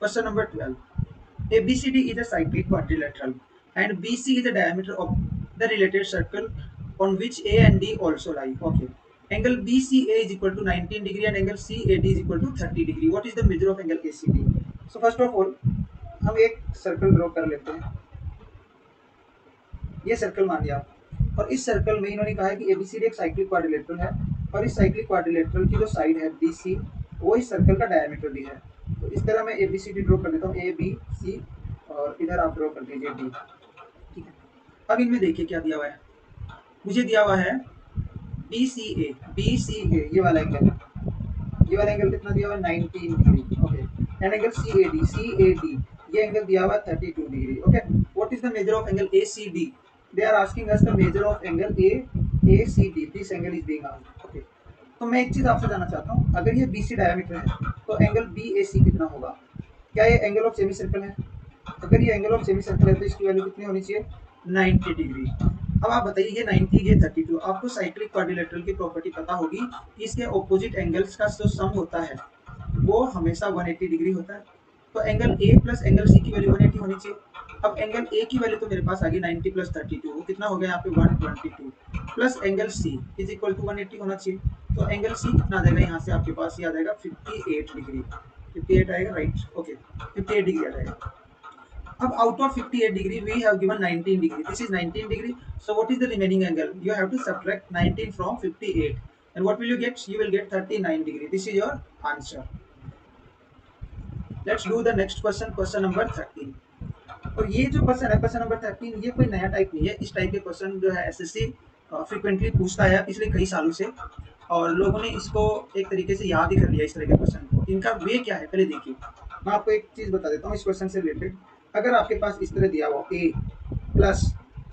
question number 12. ABCD is a cyclic quadrilateral and BC is the diameter of the related circle on which A and D also lie. Okay. Angle BCA is equal to 19 degree and angle CAD is equal to 30 degree. What is the measure of angle ACD? So first of all, हम एक circle draw कर लेते हैं. ये circle मान लिया और इस सर्कल में इन्होंने कहा है कि ABCD एक साइक्लिक क्वाड्रिलेटरल है और इस साइक्लिक क्वाड्रिलेटरल की जो साइड है BC वो इस सर्कल का डायमीटर भी है. तो इस तरह मैं ABCD ड्रॉ कर देता हूँ, ABC, और इधर आप ड्रॉ कर दीजिए D. ठीक है. अब इनमें देखिए क्या दिया हुआ है. मुझे दिया हुआ है BCA ये वाला एंगल, ये वाला एंगल कितना दिया हुआ है 19 degree. Okay. And angle CAD ये एंगल दिया हुआ है 32 degree. Okay. What is the measure of angle ACD? They are asking us the measure of angle ACD. This angle is being asked. Okay. तो मैं एक चीज आपसे जानना चाहता हूँ, अगर ये BC डायमीटर है तो एंगल BAC कितना होगा? क्या ये एंगल ऑफ सेमी सर्कल है? अगर ये एंगल ऑफ सेमी सर्कल है तो इसकी वैल्यू कितनी होनी चाहिए? 90 डिग्री. अब आप बताइए ये 90 ये 32, आपको साइक्लिक क्वाड्रिलेटरल की प्रॉपर्टी पता होगी कि इसके ऑपोजिट एंगल्स का जो सम होता है वो हमेशा 180 डिग्री होता है. तो angle A plus angle C की वैल्यू 180 होनी चाहिए. अब एंगल A की वैल्यू तो मेरे पास आ गई 90 प्लस 32, वो कितना हो गया यहाँ पे 122, plus angle C is equal to 180 होना चाहिए. तो एंगल C कितना आ जाएगा यहाँ से आपके पास, ये आ जाएगा 58 डिग्री. 58 आएगा, राइट. ओके. 58 डिग्री आ जाएगा. अब out of 58 degree we have given 19 degree. This is 19 degree. So what is the remaining angle? You have to subtract 19 from 58. And what will you get? You will get 39 degree. This is your answer. Let's do the next question. Question number 13. और ये जो question है question number 13, ये कोई नया type नहीं है. इस टाइप के क्वेश्चन जो है एसएससी फ्रीक्वेंटली पूछता है पिछले कई सालों से, और लोगों ने इसको एक तरीके से याद ही कर लिया इस तरह के क्वेश्चन को. इनका वे क्या है पहले देखिए. मैं आपको एक चीज बता देता हूँ इस क्वेश्चन से रिलेटेड. अगर आपके पास इस तरह दिया हुआ A plus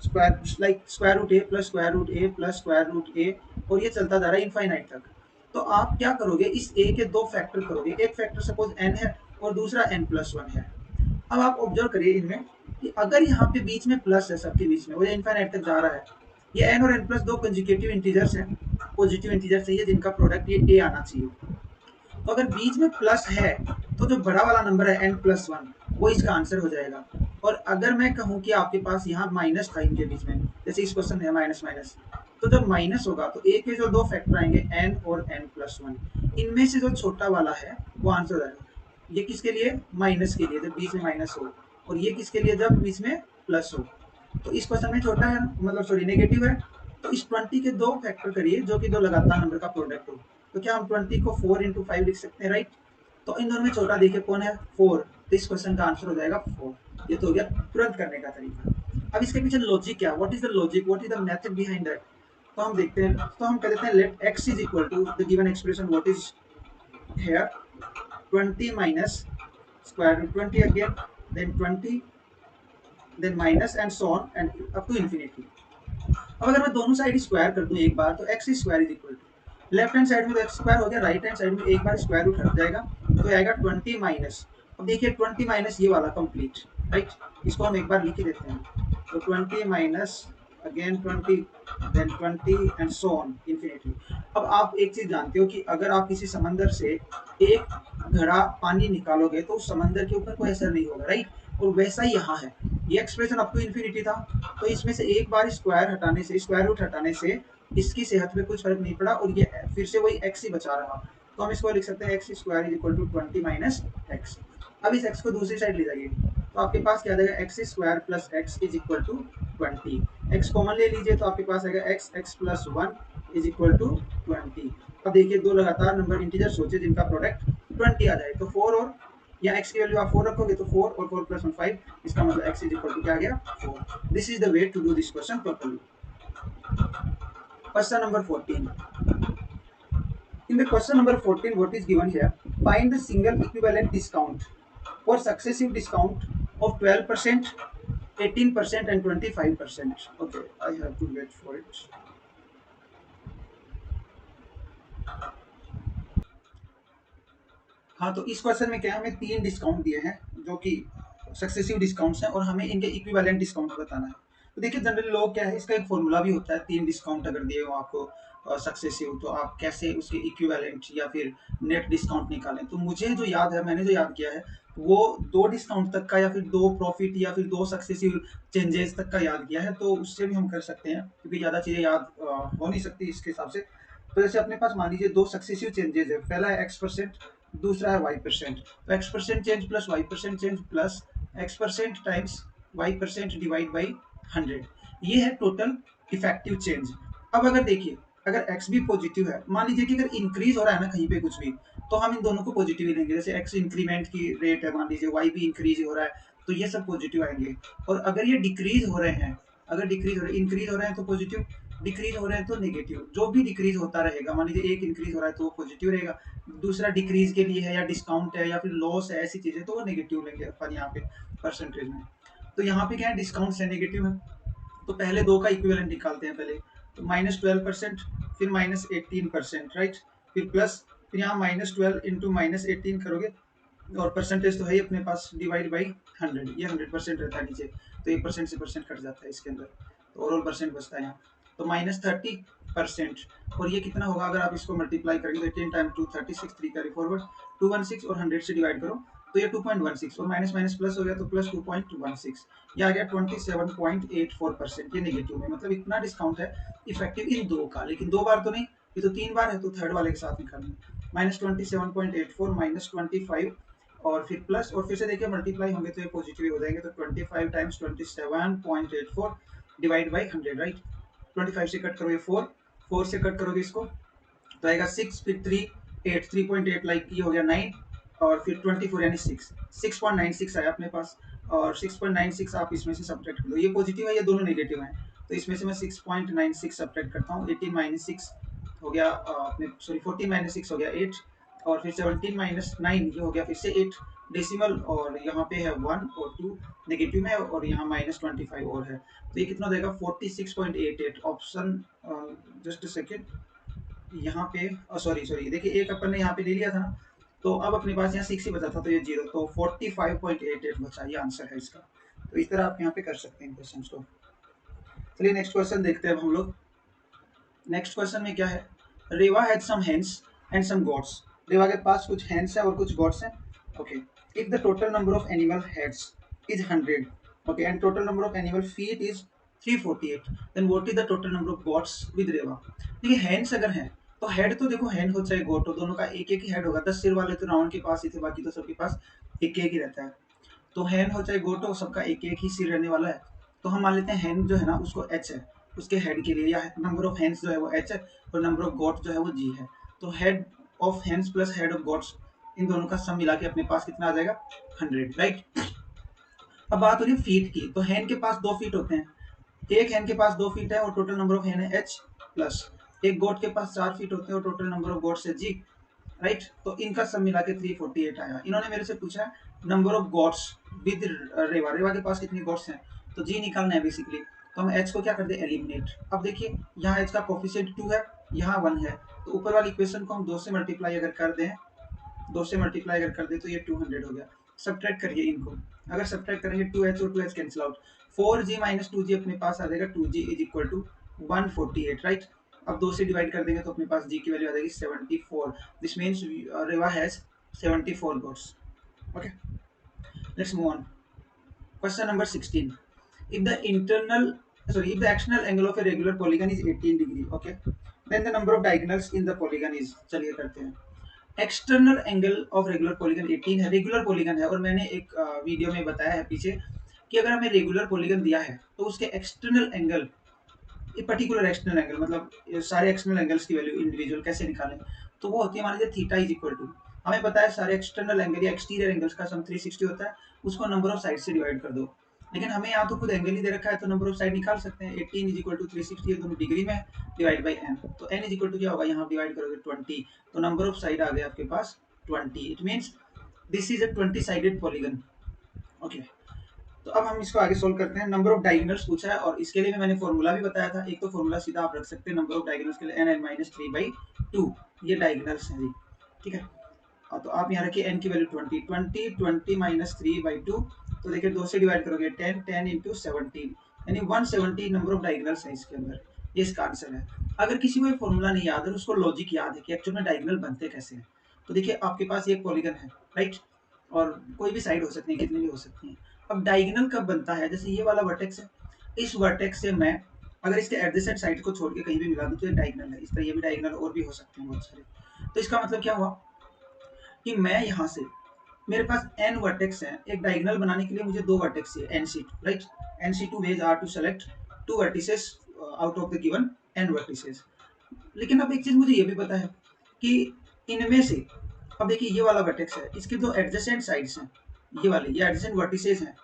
square root A plus square root A plus square root A और ये चलता जा रहा है इनफाइनाइट तक, तो आप क्या करोगे, इस A के दो फैक्टर करोगे. एक फैक्टर सपोज n है और दूसरा n+1 है. अब आप ऑब्जर्व करिए इनमें कि अगर यहाँ पे बीच में प्लस है, सबके बीच में वो इनफाइनाइट तक जा रहा है, ये n और n+ दो कंजुगेटिव इंटीजर्स हैं, पॉजिटिव इंटीजर्स है, जिनका प्रोडक्ट ये A आना चाहिए. तो अगर बीच में प्लस है तो जो बड़ा वाला नंबर है n+1 वो इसका आंसर हो जाएगा. और अगर मैं कहूँ कि आपके पास यहाँ माइनस था इनके बीच में, जैसे इस क्वेश्चन में माइनस माइनस, तो जब माइनस होगा तो A के जो दो फैक्टर आएंगे n और n+1, इनमें से जो छोटा वाला है वो आंसर हो जाएगा. ये किसके लिए? माइनस के लिए, जब बीच में माइनस हो. और ये किसके लिए? जब बीच में प्लस हो. तो इस क्वेश्चन में छोटा है, मतलब सॉरी नेगेटिव है, तो इस 20 के दो फैक्टर करिए जो कि दो लगातार नंबर का प्रोडक्ट हो. तो क्या हम 20 को 4 इंटू 5 लिख सकते हैं, राइट. तो इन दोनों में छोटा देखिए कौन है, 4. तो इस क्वेश्चन का आंसर हो जाएगा 4. ये तो हो गया तुरंत करने का तरीका. अब इसके पीछे लॉजिक क्या, what is the logic, what is the method behind that, तो हम देखते हैं. तो हम कह देते हैं let x is equal to the given expression what is here 20 minus square root 20 again, then 20, then minus and so on and up to infinity. अब अगर मैं दोनों साइड स्क्वायर कर दूं एक बार, तो x square is equal to left hand side में तो x स्क्वायर हो गया, राइट हैंड साइड में एक बार स्क्वायर रूट हट जाएगा तो आएगा 20 माइनस. अब देखिए 20 माइनस ये वाला कंप्लीट, राइट. इसको हम एक बार लिख ही देते हैं. तो 20 minus again 20, then 20 and so on infinity. अब आप एक चीज जानते हो कि अगर आप किसी समंदर से एक घड़ा पानी निकालोगे तो उस समंदर के ऊपर कोई असर नहीं होगा, राइट. और वैसा ही यहाँ है, ये एक्सप्रेशन अप टू इंफिनिटी था, तो इसमें से एक बार स्क्वायर हटाने से, स्क्वायर रूट हटाने से इसकी सेहत में कुछ फर्क नहीं पड़ा और ये फिर से वही x ही बचा रहा. तो हम इसको लिख सकते हैं x square is equal to 20 minus x. अब इस x को दूसरी साइड ले जाइए तो आपके पास क्या आ जाएगा, x square plus x is equal to 20. x common ले लीजिए तो आपके पास आएगा x plus 1 is equal to 20. अब देखिए दो लगातार नंबर इंटीजर सोचे जिनका प्रोडक्ट 20 आ जाए, तो 4 और या x की वैल्यू आप 4 रखोगे तो 4 और 4 + 1 5, इसका मतलब x इज इक्वल टू क्या आ गया 4. This is the way to do this question properly. Question number 14. In the question number 14, what is given here? Find the single equivalent discount for successive discount of 12%, 18% and 25%. Okay, I have to wait for it. हाँ, तो इस question में क्या हमें 3 discount दिए हैं जो कि सक्सेसिव डिस्काउंट्स हैं और हमें इनके इक्विवेलेंट डिस्काउंट बताना है. तो देखिए जनरली लोग क्या है, इसका एक फॉर्मूला भी होता है. 3 डिस्काउंट अगर दिए हो आपको सक्सेसिव, तो आप कैसे उसके इक्विवेलेंट या फिर नेट डिस्काउंट निकालें. तो मुझे जो याद है, मैंने जो याद किया है, वो 2 डिस्काउंट तक का या फिर 2 प्रॉफिट या फिर 2 सक्सेसिव चेंजेस तक का याद किया है. तो उससे भी हम कर सकते हैं क्योंकि ज़्यादा चीज़ें याद हो नहीं सकती इसके हिसाब से. तो जैसे अपने पास मान लीजिए 2 सक्सेसिव चेंजेस है. पहला है x%, दूसरा है y%. तो x% change plus y% change plus x% times y% divide by 100, ये है टोटल इफेक्टिव चेंज. अब अगर देखिए, अगर x भी पॉजिटिव है, मान लीजिए कि अगर इंक्रीज हो रहा है ना कहीं पे कुछ भी, तो हम इन दोनों को पॉजिटिव ही लेंगे. जैसे x इंक्रीमेंट की रेट है, मान लीजिए y भी इंक्रीज हो रहा है, तो ये सब पॉजिटिव आएंगे. और अगर ये डिक्रीज हो रहे हैं, अगर डिक्रीज हो रहे, इंक्रीज हो रहे हैं तो पॉजिटिव, डिक्रीज हो रहे हैं तो नेगेटिव. जो भी डिक्रीज होता रहेगा, मान लीजिए एक इंक्रीज हो रहा है तो वो पॉजिटिव रहेगा, दूसरा डिक्रीज के लिए है या डिस्काउंट है या फिर लॉस है, ऐसी चीजें, तो वो नेगेटिव लेंगे अपन यहाँ पे परसेंटेज में. तो यहाँ पे क्या है, डिस्काउंट है, नेगेटिव है. तो पहले दो का इक्विवेलेंट निकालते हैं पहले. तो -12%, फिर -18%, राइट. फिर प्लस, फिर यहाँ -12 इंटू -18 करोगे, और परसेंटेज तो है ही अपने पास, डिवाइड बाई 100. ये 100% रहता है नीचे, तो ये परसेंट से परसेंट कट जाता है इसके अंदर, तो ओवरऑल परसेंट बचता है यहाँ. तो -30%. और ये कितना होगा अगर आप इसको मल्टीप्लाई करेंगे, तो 18 टाइम 2 36, 3 कैरी फॉरवर्ड 216, और 100 से डिवाइड करो तो ये 2.16, और माइनस माइनस प्लस हो गया तो प्लस 2.16. ये आ गया 27.84%. ये नेगेटिव में, मतलब इतना डिस्काउंट है इफेक्टिव इन दो का. लेकिन 2 बार तो नहीं, ये तो 3 बार है, तो थर्ड वाले के साथ निकालेंगे. -27.84 -25, और फिर प्लस, और फिर से देखिए मल्टीप्लाई होंगे तो ये पॉजिटिव हो जाएंगे. तो 25 टाइम्स 27.84 डिवाइड बाई 100, राइट. 25 से कट करोगे 4, 4 से कट करोगे इसको तो आएगा 6, फिर 3, 8, 3.8, लाइक ये हो गया 9, और फिर 24 यानी 6, 6.96 आया अपने पास. और 6.96 आप इसमें से सब्ट्रैक्ट कर दो, ये पॉजिटिव है, ये दोनों नेगेटिव हैं, तो इसमें से मैं 6.96 सब्ट्रैक्ट करता हूँ. 18 माइनस 6 हो गया अपने, सॉरी 14 माइनस 6 हो गया 8, और फिर 17 माइनस 9 ये हो गया फिर से 8 डेसिमल, और यहाँ पे है 1 और 2 नेगेटिव में, और यहाँ -25 और है. तो ये कितना देगा 46.88. ऑप्शन, जस्ट सेकेंड, यहाँ पे सॉरी सॉरी, देखिए एक अपन ने यहाँ पे ले लिया था ना, तो अब अपने पास यहाँ 6 ही बचा था, तो ये 0, तो 45.88 बचा, ये आंसर है इसका. तो इस तरह आप यहाँ पे कर सकते हैं क्वेश्चन को. चलिए नेक्स्ट क्वेश्चन देखते हैं अब हम लोग. नेक्स्ट क्वेश्चन में क्या है, Reva had some hens and some goats. Reva के पास कुछ हेन्स है और कुछ गोट्स हैं. Okay. If the total number of animal heads is 100, okay, and total number of animal feet is 348, then what is the total number of goats with Reva. देखिए hens अगर हैं, तो हेड तो देखो, हेन हो चाहे गोट हो, दोनों का एक एक ही हेड होगा. 10 सिर वाले तो रावण के पास ही थे, बाकी तो सबके पास एक एक ही रहता है. तो हेन हो चाहे गोट हो, सबका एक एक ही सिर रहने वाला है. तो हम मान लेते हैं हेन जो है ना उसको एच है, उसके हेड के लिए, या नंबर ऑफ हेन्स जो है वो एच है, और नंबर ऑफ गोट जो है वो जी है. तो head of hens plus head of goats, इन दोनों का सम मिला के अपने पास कितना आ जाएगा 100, राइट. अब बात हो रही है फीट की. तो हेन के पास 2 फीट होते हैं, एक हेन के पास 2 फीट है और टोटल नंबर ऑफ हेन है एच, प्लस एक गोट के पास 4 फीट होते हैं और टोटल नंबर ऑफ गोट्स है जी, राइट. तो इनका सब मिला के 348 आया. इन्होंने मेरे से पूछा नंबर ऑफ गोट्स विद रेवा. रेवा के पास कितनी गोट्स हैं, तो जी निकालना है बेसिकली. तो हम एच को क्या कर दे, एलिमिनेट. अब देखिए यहाँ एच का कोफिशिएंट 2 है, यहाँ 1 है, तो ऊपर वाली इक्वेशन को हम 2 से मल्टीप्लाई अगर कर दें, 2 से मल्टीप्लाई अगर कर दे तो ये 200 हो गया. सब्ट्रैक्ट करिए इनको, अगर सब्ट्रैक्ट करेंगे 2h और 2h cancel out, 4g minus 2g अपने पास आ जाएगा. 2g is equal to 148, right. अब 2 से डिवाइड कर देंगे तो अपने पास g की वैल्यू आ जाएगी 74. This means Reva has 74 goats. Okay, let's move on. Question number 16. If the internal, sorry, if the external angle of a regular polygon is 18 degree, okay, then the number of diagonals in the polygon is, चलिए करते हैं. External angle of regular polygon 18 है, regular polygon है. और मैंने एक video में बताया है पीछे कि अगर हमें रेगुलर पॉलीगन दिया है तो उसके एक्सटर्नल एंगल, ये पर्टिकुलर एक्सटर्नल एंगल, मतलब सारे एक्सटर्नल एंगल्स की वैल्यू इंडिविजुअल कैसे निकालें, तो वो होती है मान लीजिए थीटा इज इक्वल टू, हमें पता है सारे एक्सटर्नल एंगल या एक्सटीरियर एंगल्स का सम 360 होता है, उसको नंबर ऑफ साइड से डिवाइड कर दो। लेकिन हमें यहाँ तो खुद एंगल ही दे रखा है, तो नंबर ऑफ साइड निकाल सकते हैं। 18 इज इक्वल टू 360, ये दोनों डिग्री में है, डिवाइड बाई n, तो n इज इक्वल टू क्या होगा, यहाँ डिवाइड करोगे 20, तो नंबर ऑफ साइड आ गया आपके पास 20। It means this is a 20 sided polygon. Okay, तो अब हम इसको आगे सोल्व करते हैं। नंबर ऑफ डायगोनल्स पूछा है और इसके लिए भी मैंने फॉर्मूला भी बताया था। एक तो फॉर्मूला सीधा आप रख सकते हैं नंबर ऑफ डायगोनल्स के लिए, n(n-3/2), ये डायगोनल्स हैं जी, ठीक है। तो आप यहाँ रखिए n की वैल्यू 20, 20 3/2, तो देखिए 2 से डिवाइड करोगे 10, 10 इंटू 17, यानी 170 नंबर ऑफ डायगोनल्स है इसके अंदर। ये इसका आंसर है। अगर किसी को ये फॉर्मूला नहीं याद है, उसको लॉजिक याद है कि एक्चुअल में डायगोनल बनते कैसे हैं, तो देखिए आपके पास एक पॉलीगन है, राइट, और कोई भी साइड हो सकती है, कितनी भी हो सकती है। अब डायगोनल कब बनता है, जैसे ये वाला वर्टेक्स है, इस वर्टेक्स से मैं अगर इसके एडजेसेंट साइड को छोड़ के कहीं भी मिला दूं तो ये डायगोनल है। इस तरह ये भी डायगोनल और भी हो सकते हैं बहुत सारे। तो इसका मतलब क्या हुआ कि मैं यहाँ से, मेरे पास n वर्टेक्स है, एक डायगोनल बनाने के लिए मुझे 2 वर्टेक्स चाहिए, nc2, right. nc2 ways are to select 2 vertices out of the given n vertices। लेकिन अब एक चीज मुझे ये भी पता है कि इनमें से, अब देखिए ये वाला वर्टेक्स है, इसके जो एडजेसेंट साइड्स हैं, ये वाले, ये एडजेसेंट वर्टिसेस हैं,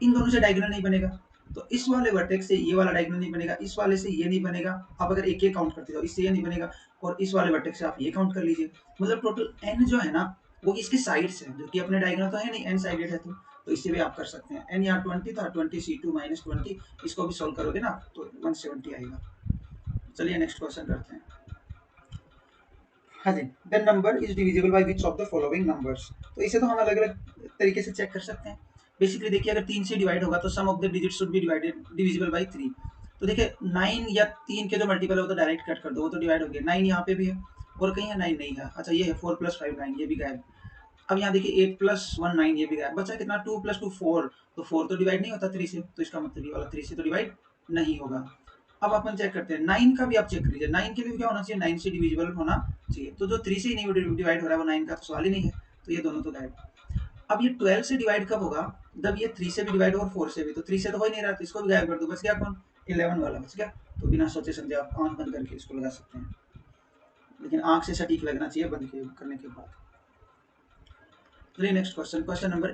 इन दोनों से डायगोनल नहीं बनेगा। तो इस वाले वर्टेक्स से ये वाला डायगोनल नहीं बनेगा, इस वाले से ये नहीं बनेगा। आप अगर एक एक काउंट करते जाओ, इससे ये नहीं बनेगा, और इस वाले वर्टेक्स से आप ये काउंट कर लीजिए। मतलब टोटल n जो है ना, वो इसके साइड्स है, जो कि अपने डायगोनल तो है नहीं, n साइडेड है, तो इससे भी आप कर सकते हैं। n यहाँ 20 था, 20c2 माइनस 20, इसको भी सोल्व करोगे ना तो 170 आएगा। चलिए नेक्स्ट क्वेश्चन करते हैं। हाँ जी, the number is divisible by which of the following numbers. तो इसे तो हम अलग अलग तरीके से चेक कर सकते हैं। बेसिकली देखिए, अगर 3 से डिवाइड होगा तो sum of the digit should be divided divisible by 3। तो देखिए 9 या 3 के जो मल्टीपल है वो तो डायरेक्ट कट कर दो, वो तो डिवाइड हो गया। 9 यहाँ पे भी है, और कहीं है 9 नहीं है, अच्छा ये है 4 + 5 9, ये भी गायब। अब यहाँ देखिए 8 + 1 9, ये भी गायब। बचा कितना, 2 + 2 4, तो 4 तो डिवाइड नहीं होता 3 से, तो इसका मतलब ये वाला 3 से तो डिवाइड नहीं होगा। अब अपन चेक करते हैं 9 का भी, आप चेक करिए 9 के लिए भी क्या होना चाहिए, 9 से डिविजिबल होना चाहिए। तो जो 3 से ही नहीं डिवाइड हो रहा है वो 9 का तो सवाल ही नहीं है, तो ये दोनों तो गायब। अब ये 12 से डिवाइड कब होगा, जब ये 3 से भी डिवाइड हो और 4 से भी। तो 3 से तो हो ही नहीं रहा, तो इसको भी गायब कर दो। बच गया कौन, 11 वाला बच गया। तो बिना सोचे समझे आप आंख बंद करके इसको लगा सकते हैं, लेकिन आंख से सटीक लगना चाहिए बंद करने के बाद। चलिए next question, question number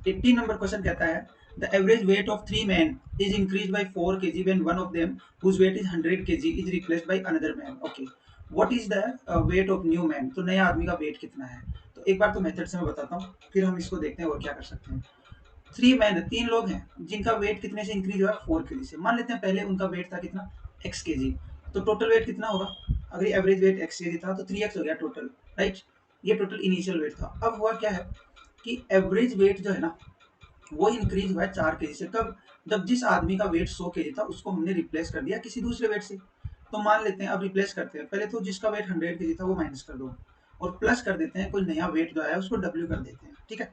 18 number question कहता है the average weight of 3 men is increased by 4 kg when one of them whose weight is 100 kg is replaced by another man। okay, what is the weight of new man। तो नया आदमी का wait कितना है। तो एक बार तो मेथड से मैं बताता हूँ, फिर हम इसको देखते हैं और क्या कर सकते हैं। 3 men, 3 लोग हैं जिनका वेट कितने से इंक्रीज हुआ, 4 kg से। मान लेते हैं पहले उनका वेट था कितना, x kg, तो टोटल वेट कितना होगा। अगर एवरेज वेट x kg था तो 3x हो गया टोटल, राइट। ये टोटल इनिशियल वेट था। अब हुआ क्या है कि एवरेज वेट जो है ना, वो इंक्रीज हुआ है 4 kg से। कब, जब जिस आदमी का वेट 100 kg था उसको हमने रिप्लेस कर दिया किसी दूसरे वेट से। तो मान लेते हैं, अब रिप्लेस करते हैं, पहले तो जिसका वेट 100 kg था वो माइनस कर दो, और प्लस कर देते हैं कोई नया वेट जो आया उसको W कर देते हैं, ठीक है,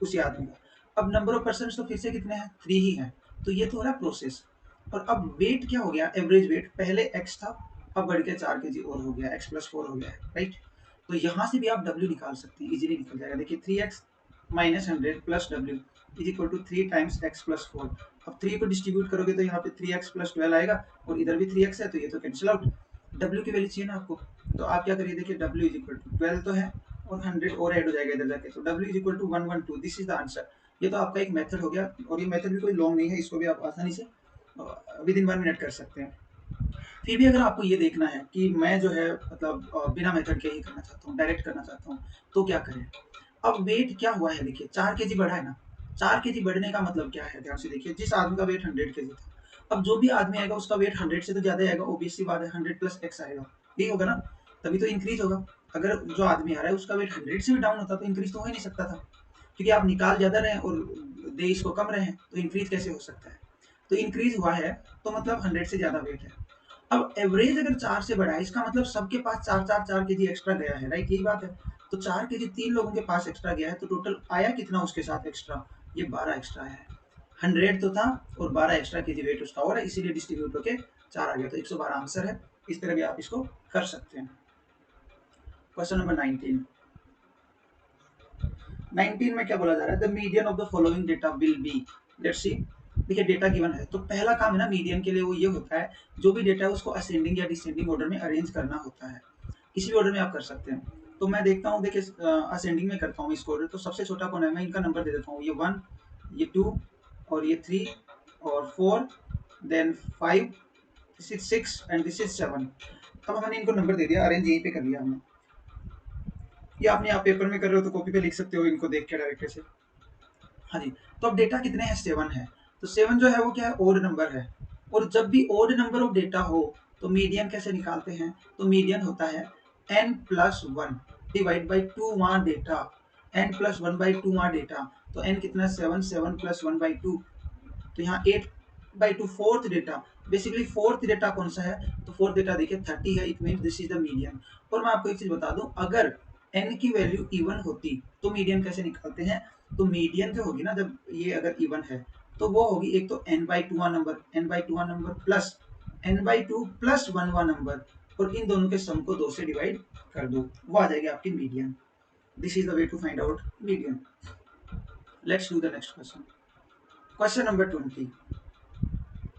उसी आदमी का। अब नंबर ऑफ पर्सन तो फिर से कितने हैं, 3 ही हैं, तो ये तो हो रहा है प्रोसेस। और अब वेट क्या हो गया, एवरेज वेट पहले x था, अब बढ़ के 4 kg और हो गया, x + 4 हो गया है, राइट। तो यहाँ से भी आप W निकाल सकते हैं, इजीली निकल जाएगा। देखिए 3x - 100 + W is equal to 3 times x + 4। अब 3 को डिस्ट्रीब्यूट करोगे तो यहाँ पे 3x + 12 आएगा, और इधर भी 3x है, तो ये तो कैंसिल आउट। W की वैल्यू चाहिए ना आपको, तो आप क्या करिए, देखिए W इज इक्वल टू 12 तो है, और 100 और ऐड हो जाएगा इधर जाके, तो W is equal to 112। This is the answer. ये तो आपका एक मेथड हो गया, और ये मेथड भी कोई लॉन्ग नहीं है, इसको भी आप आसानी से विद इन 1 मिनट कर सकते हैं। फिर भी अगर आपको ये देखना है कि मैं जो है मतलब बिना मेथड के ही करना चाहता हूँ, डायरेक्ट करना चाहता हूँ, तो क्या करें। अब वेट क्या हुआ है, देखिए 4 kg बढ़ा है ना। 4 kg बढ़ने का मतलब क्या है, ध्यान से देखिए। जिस आदमी का वेट 100 kg था, अब जो भी आदमी आएगा उसका वेट 100 से तो ज्यादा आएगा, ऑब्वियस सी बात है, 100 + x आएगा, यही होगा ना, तभी तो इंक्रीज होगा। अगर जो आदमी आ रहा है उसका वेट 100 से भी डाउन होता तो इंक्रीज तो हो ही नहीं सकता था, क्योंकि आप निकाल ज्यादा रहे हैं और दे इसको कम रहे हैं, तो इंक्रीज कैसे हो सकता है। तो इंक्रीज हुआ है तो मतलब 100 से ज्यादा वेट है। अब एवरेज अगर 4 से बढ़ा है, इसका मतलब सबके पास 4 kg एक्स्ट्रा गया है, राइट, यही बात है। तो 4 kg 3 लोगों के पास एक्स्ट्रा गया है, तो टोटल आया कितना उसके साथ एक्स्ट्रा, ये 12 एक्स्ट्रा आया है। 100 तो था और 12 एक्स्ट्रा kg वेट उसका और है, इसीलिए डिस्ट्रीब्यूट होके 4 आ गया, तो 112 आंसर है। इस तरह भी आप इसको कर सकते हैं। क्वेश्चन नंबर 19 में क्या बोला जा रहा है, the median of the following data will be. Let's see, देखिए डेटा गिवन है, तो पहला काम है ना मीडियन के लिए, वो ये होता है जो भी डेटा है उसको असेंडिंग या डिसेंडिंग ऑर्डर में अरेंज करना होता है। किसी भी ऑर्डर में आप कर सकते हैं। तो मैं देखता हूँ, देखिए असेंडिंग में करता हूँ इसको, तो सबसे छोटा कौन है, मैं इनका नंबर दे देता हूँ, ये 1, ये 2 और ये 3 और 4, then 5, this is 6 and this is 7। अब हमने इनको नंबर दे दिया, अरेंज यहीं पे कर लिया हमने। ये आपने आप पेपर में कर रहे हो तो कॉपी पे लिख सकते हो इनको देख के डायरेक्ट से। हाँ जी, तो अब डेटा कितने हैं, 7 है। तो 7 जो है वो क्या है, ओड नंबर है। और जब भी ओड नंबर ऑफ डेटा हो तो मीडियन कैसे निकालते हैं, तो मीडियन होता है n+1 डिवाइड बाई 2 वहाँ डेटा, n+1/2 वहाँ डेटा। तो n कितना, 7, 7 + 1/2, तो यहाँ 8/2 fourth data. Basically fourth data कौन सा है, तो फोर्थ डेटा देखिए 30 है, it mean this is the median. और मैं आपको एक चीज बता दूं, अगर n की वैल्यू इवन होती तो मीडियन कैसे निकालते हैं, तो मीडियन जो होगी ना, जब ये अगर इवन है तो वो होगी एक तो n/2 number, n/2 number plus n/2 plus 1 number, और इन दोनों के सम को 2 से डिवाइड कर दो, वो आ जाएगी आपकी median. This is the way to find out median. Let's do the next question. Question number 20।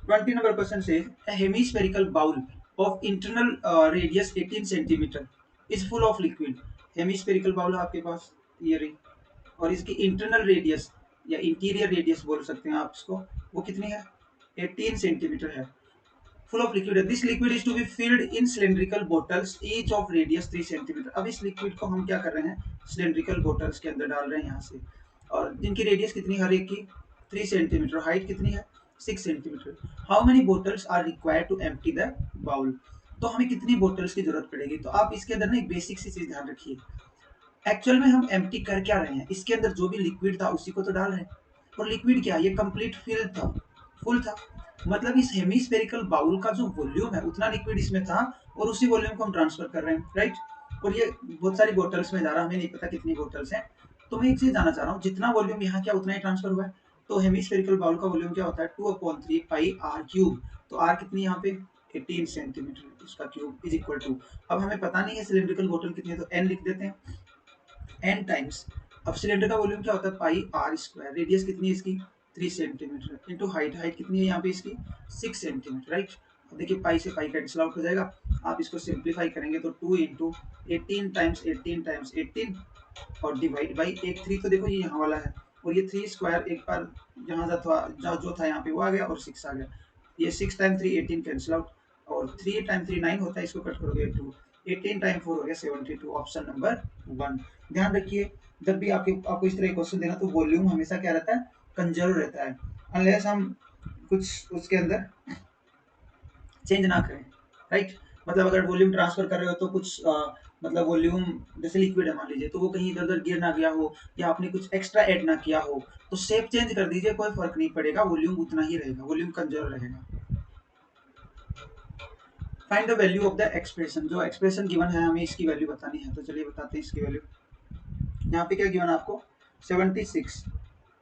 20 number question says a hemispherical bowl of internal radius 18 centimeter is full of liquid। hemispherical bowl है आपके पास, ये रही, और इसकी internal radius या interior radius बोल सकते हैं आप इसको, वो कितनी है, 18 सेंटीमीटर है। फुल ऑफ लिक्विड है। This liquid is to be filled in cylindrical bottles each of radius 3 centimetre. अब इस लिक्विड को हम क्या कर रहे हैं, सिलेंड्रिकल बोटल्स के अंदर डाल रहे हैं यहाँ से, और जिनकी रेडियस कितनी हर एक की 3 सेंटीमीटर, हाइट कितनी है 6 centimetre. How many bottles are required to empty the bowl. तो हमें कितनी बोटल्स की जरूरत पड़ेगी, तो आप इसके अंदर ना एक बेसिक सी चीज ध्यान रखिए, एक्चुअल में हम एम्प्टी कर क्या रहे हैं, इसके अंदर जो भी लिक्विड था उसी को तो डाल रहे हैं, और लिक्विड क्या, ये कंप्लीट फिल था, फुल था। मतलब इस हेमिस्फेरिकल बाउल का जो वॉल्यूम है उतना लिक्विड इसमें था, और उसी वॉल्यूम को हम ट्रांसफर कर रहे हैं, राइट। और ये बहुत सारी बोटल्स में जा रहा है, हमें नहीं पता कितनी बोटल्स हैं। तो मैं एक चीज जानना चाह रहा हूँ, जितना वॉल्यूम यहाँ क्या उतना ही ट्रांसफर हुआ है। तो हेमिस्फेरिकल बाउल का वॉल्यूम क्या होता है, 2/3πr³। तो आर कितनी यहाँ पे 18 सेंटीमीटर, इसका क्यूब इज इक्वल टू, अब हमें पता नहीं है सिलेंड्रिकल बोतल कितनी है, तो n लिख देते हैं, n टाइम्स, अब सिलेंडर का वॉल्यूम क्या होता है πr², रेडियस कितनी है इसकी 3 सेंटीमीटर, इंटू हाइट, हाइट कितनी है यहाँ पे इसकी 6 सेंटीमीटर, राइट। अब देखिए पाई से पाई कैंसिल आउट हो जाएगा, आप इसको सिंप्लीफाई करेंगे तो 2 इंटू 18 टाइम्स 18 टाइम्स 18 और डिवाइड बाई एक 3, तो देखो ये यहाँ वाला है, और ये 3 स्क्वायर एक बार यहाँ जो था यहाँ पे वो आ गया, और 6 आ गया, ये 6 टाइम 3 18 कैंसिल आउट, और 3 टाइम 3 9 होता है, इसको कट करोगे 2, 18 टाइम 4 हो गया 72, ऑप्शन नंबर 1। ध्यान रखिए, जब भी आपको इस तरह क्वेश्चन देना तो वॉल्यूम हमेशा क्या रहता है, कंजर्व रहता है, अनलेस हम कुछ उसके अंदर चेंज ना करें, राइट। मतलब अगर वॉल्यूम ट्रांसफर कर रहे हो तो कुछ मतलब वॉल्यूम जैसे लिक्विड है मान लीजिए, तो वो कहीं इधर उधर गिर ना गया हो, या आपने कुछ एक्स्ट्रा ऐड ना किया हो, तो शेप चेंज कर दीजिए, कोई फर्क नहीं पड़ेगा, वॉल्यूम उतना ही रहेगा, वॉल्यूम कंजर्व रहेगा। Find the value of the expression, जो एक्सप्रेशन गिवन है हमें इसकी वैल्यू बतानी है, तो चलिए बताते हैं इसकी वैल्यू। यहाँ पे क्या गिवन है आपको, 76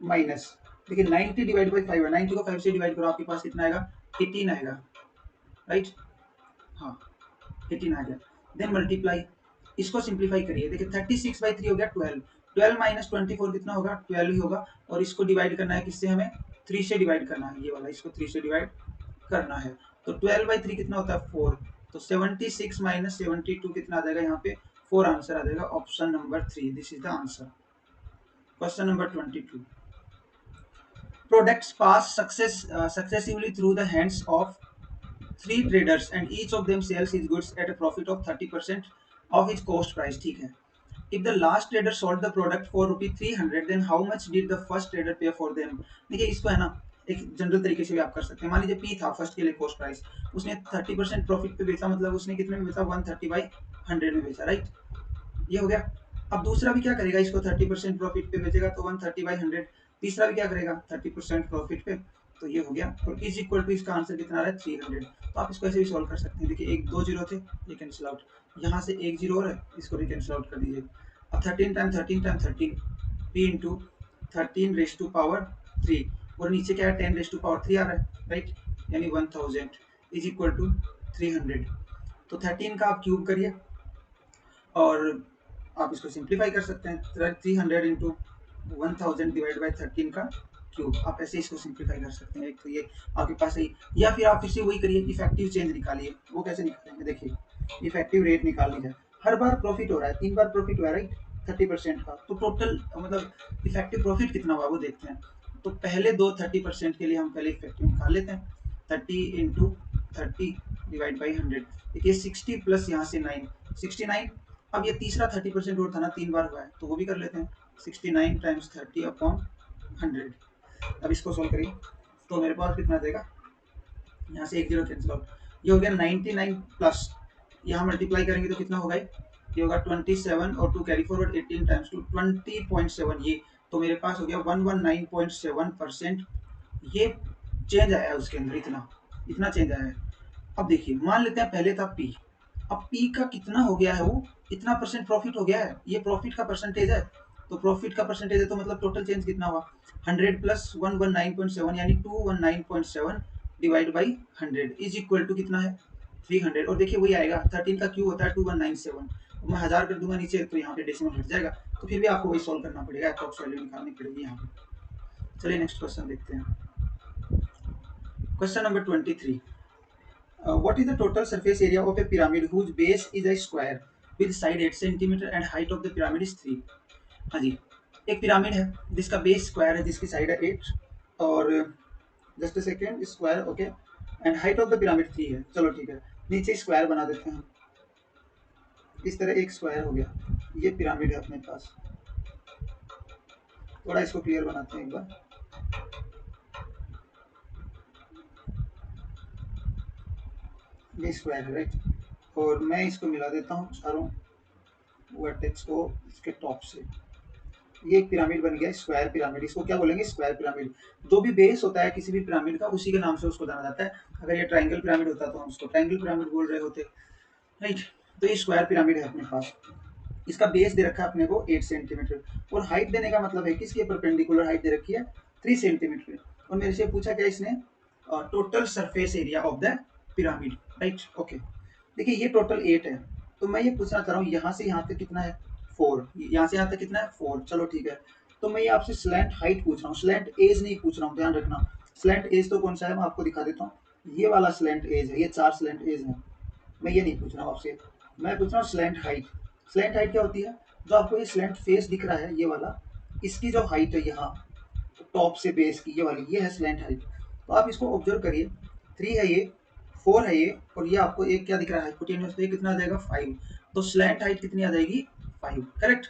माइनस, देखिए 90 डिवाइड बाई 5 है, 90 को 5 से डिवाइड करो, आपके पास कितना आएगा 18 आएगा, राइट। हाँ 18 आ गया, देन मल्टीप्लाई, इसको सिंप्लीफाई करिए, देखिए 36/3 हो गया 12, 12 माइनस 24 कितना होगा 12 ही होगा, और इसको डिवाइड करना है किससे, हमें 3 से डिवाइड करना है, ये वाला इसको 3 से डिवाइड करना है, तो 12/3 कितना होता है 4, तो 76 माइनस 72 कितना आ जाएगा यहाँ पे 4, आंसर आ जाएगा option number 3, this is the answer. Question number 22। Products pass successively through the hands of 3 traders and each of them sells his goods at a profit of 30% of his cost price, ठीक है। If the last trader sold the product for ₹300, then how much did the first trader pay for them? देखिए इसको है ना, एक general तरीके से भी आप कर सकते हैं, मान लीजिए P था फर्स्ट के लिए कॉस्ट प्राइस, उसने 30% प्रॉफिट पे बेचा, मतलब उसने कितने में बेचा 130/100 में बेचा, राइट, ये हो गया। अब दूसरा भी क्या करेगा, इसको 30% प्रॉफिट पे बेचेगा तो 130/100, तीसरा भी क्या करेगा 30% प्रॉफिट पे, तो ये हो गया, और इज इक्वल टू इसका आंसर कितना आ रहा है 300। तो आप इसको ऐसे भी सॉल्व कर सकते हैं, देखिए एक 2 जीरो थे, ये कैंसिल आउट, यहाँ से एक जीरो और है, इसको भी कैंसिल आउट कर दीजिए। अब 13 टाइम 13 टाइम 13 p इंटू 13⁻³ और नीचे क्या है 10⁻³ आ रहा है, राइट, यानी 1000 इज इक्वल टू 300। तो 13 का आप क्यूब करिए, और आप इसको सिंप्लीफाई कर सकते हैं, 300 इंटू 1000 डिवाइड बाई 13 का क्यूब, आप ऐसे इसको सिंप्लीफाई कर सकते हैं, एक तो ये आपके पास है, या फिर आप इसे वही करिए, इफेक्टिव चेंज निकालिए, वो कैसे निकालेंगे, देखिए इफेक्टिव रेट निकालनी है, हर बार प्रॉफिट हो रहा है, 3 बार प्रॉफिट हुआ है राइट 30% का। तो टोटल मतलब इफेक्टिव प्रॉफिट कितना हुआ वो देखते हैं। तो पहले दो 30% के लिए हम पहले इफेक्टिव निकाल लेते हैं। 30 इंटू 30 डिवाइड बाई 100, देखिए 60 प्लस यहाँ से 9 69। अब ये तीसरा 30% और था ना, 3 बार हुआ है, तो वो भी कर लेते हैं। 69 टाइम्स 30 अपॉन 100। अब इसको सोल्व करिए तो मेरे पास कितना देगा, यहाँ से एक जीरो कैंसिल आउट, ये हो गया 99 प्लस, यहाँ मल्टीप्लाई करेंगे तो कितना होगा, ये होगा 27 और 2 कैरी फॉरवर्ड 18 टाइम्स 2 20.7, ये तो मेरे पास हो गया 119.7%। ये चेंज आया है उसके अंदर, इतना इतना चेंज आया है। अब देखिए मान लेते हैं पहले था पी, अब पी का कितना हो गया है, वो इतना परसेंट प्रॉफिट हो गया है, ये प्रॉफिट का परसेंटेज है। तो प्रॉफिट का परसेंटेज है तो मतलब टोटल चेंज कितना हुआ, 100 प्लस 119.7 यानी 219.7 divide by 100 is equal to कितना है 300। और देखिए वही आएगा, 13 का क्यू होता है 2197, मैं 1000 कर दूंगा नीचे तो यहाँ पे डेसिमल हट जाएगा, तो फिर भी आपको वही सॉल्व करना पड़ेगा, अप्रॉक्स वैल्यू निकालनी पड़ेगी यहाँ पे। चलिए नेक्स्ट क्वेश्चन देखते हैं। Question number 23, what is the total surface area of a pyramid whose base is a square with side 8 cm and height of the pyramid is 3? हाँ जी, एक पिरामिड है जिसका बेस स्क्वायर है, जिसकी साइड है 8 और just a second square, okay, and height of the pyramid 3 है। चलो ठीक है, नीचे स्क्वायर बना देते हैं हम, इस तरह एक स्क्वायर हो गया, ये पिरामिड है अपने पास। थोड़ा इसको क्लियर बनाते हैं एक बार। ये स्क्वायर है राइट, और मैं इसको मिला देता हूँ चारों वर्टेक्स को इसके टॉप से। ये एक पिरामिड बन गया, स्क्वायर पिरामिड, इसको क्या बोलेंगे, स्क्वायर पिरामिड। जो भी बेस होता है किसी भी पिरामिड का उसी के नाम से उसको जाना जाता है। अगर ये ट्राइंगल पिरामिड होता तो हम उसको ट्राइंगल पिरामिड बोल रहे होते, राइट। तो ये स्क्वायर पिरामिड है अपने पास, इसका बेस दे रखा है अपने को 8 सेंटीमीटर, और हाइट देने का मतलब है कि इसकी परपेंडिकुलर हाइट दे रखी है 3 सेंटीमीटर। और मेरे से पूछा क्या इसने, total surface area of the pyramid, right, okay. देखिए ये टोटल 8 है, तो मैं ये पूछना चाह रहा हूँ यहाँ से यहाँ तक कितना है 4, यहाँ से यहाँ तक कितना है 4, चलो ठीक है। तो मैं ये आपसे स्लैंट हाइट पूछ रहा हूँ, स्लैंट एज नहीं पूछ रहा हूँ, ध्यान रखना। स्लैंट एज तो कौन सा है मैं आपको दिखा देता हूँ, ये वाला स्लैंट एज है, ये 4 स्लैंट एज है। मैं ये नहीं पूछ रहा हूँ आपसे, मैं पूछ रहा हूँ स्लैंट हाइट। स्लैंट हाइट क्या होती है, जो आपको ये स्लैंट फेस दिख रहा है ये वाला, इसकी जो हाइट है यहाँ टॉप से बेस की, ये वाली, ये है स्लैंट हाइट। तो आप इसको ऑब्जर्व करिए, 3 है ये, 4 है ये, और ये आपको एक क्या दिख रहा है हाइपोटेन्यूस, तो ये कितना आ जाएगा 5। तो स्लैंट हाइट कितनी आ जाएगी 5, करेक्ट।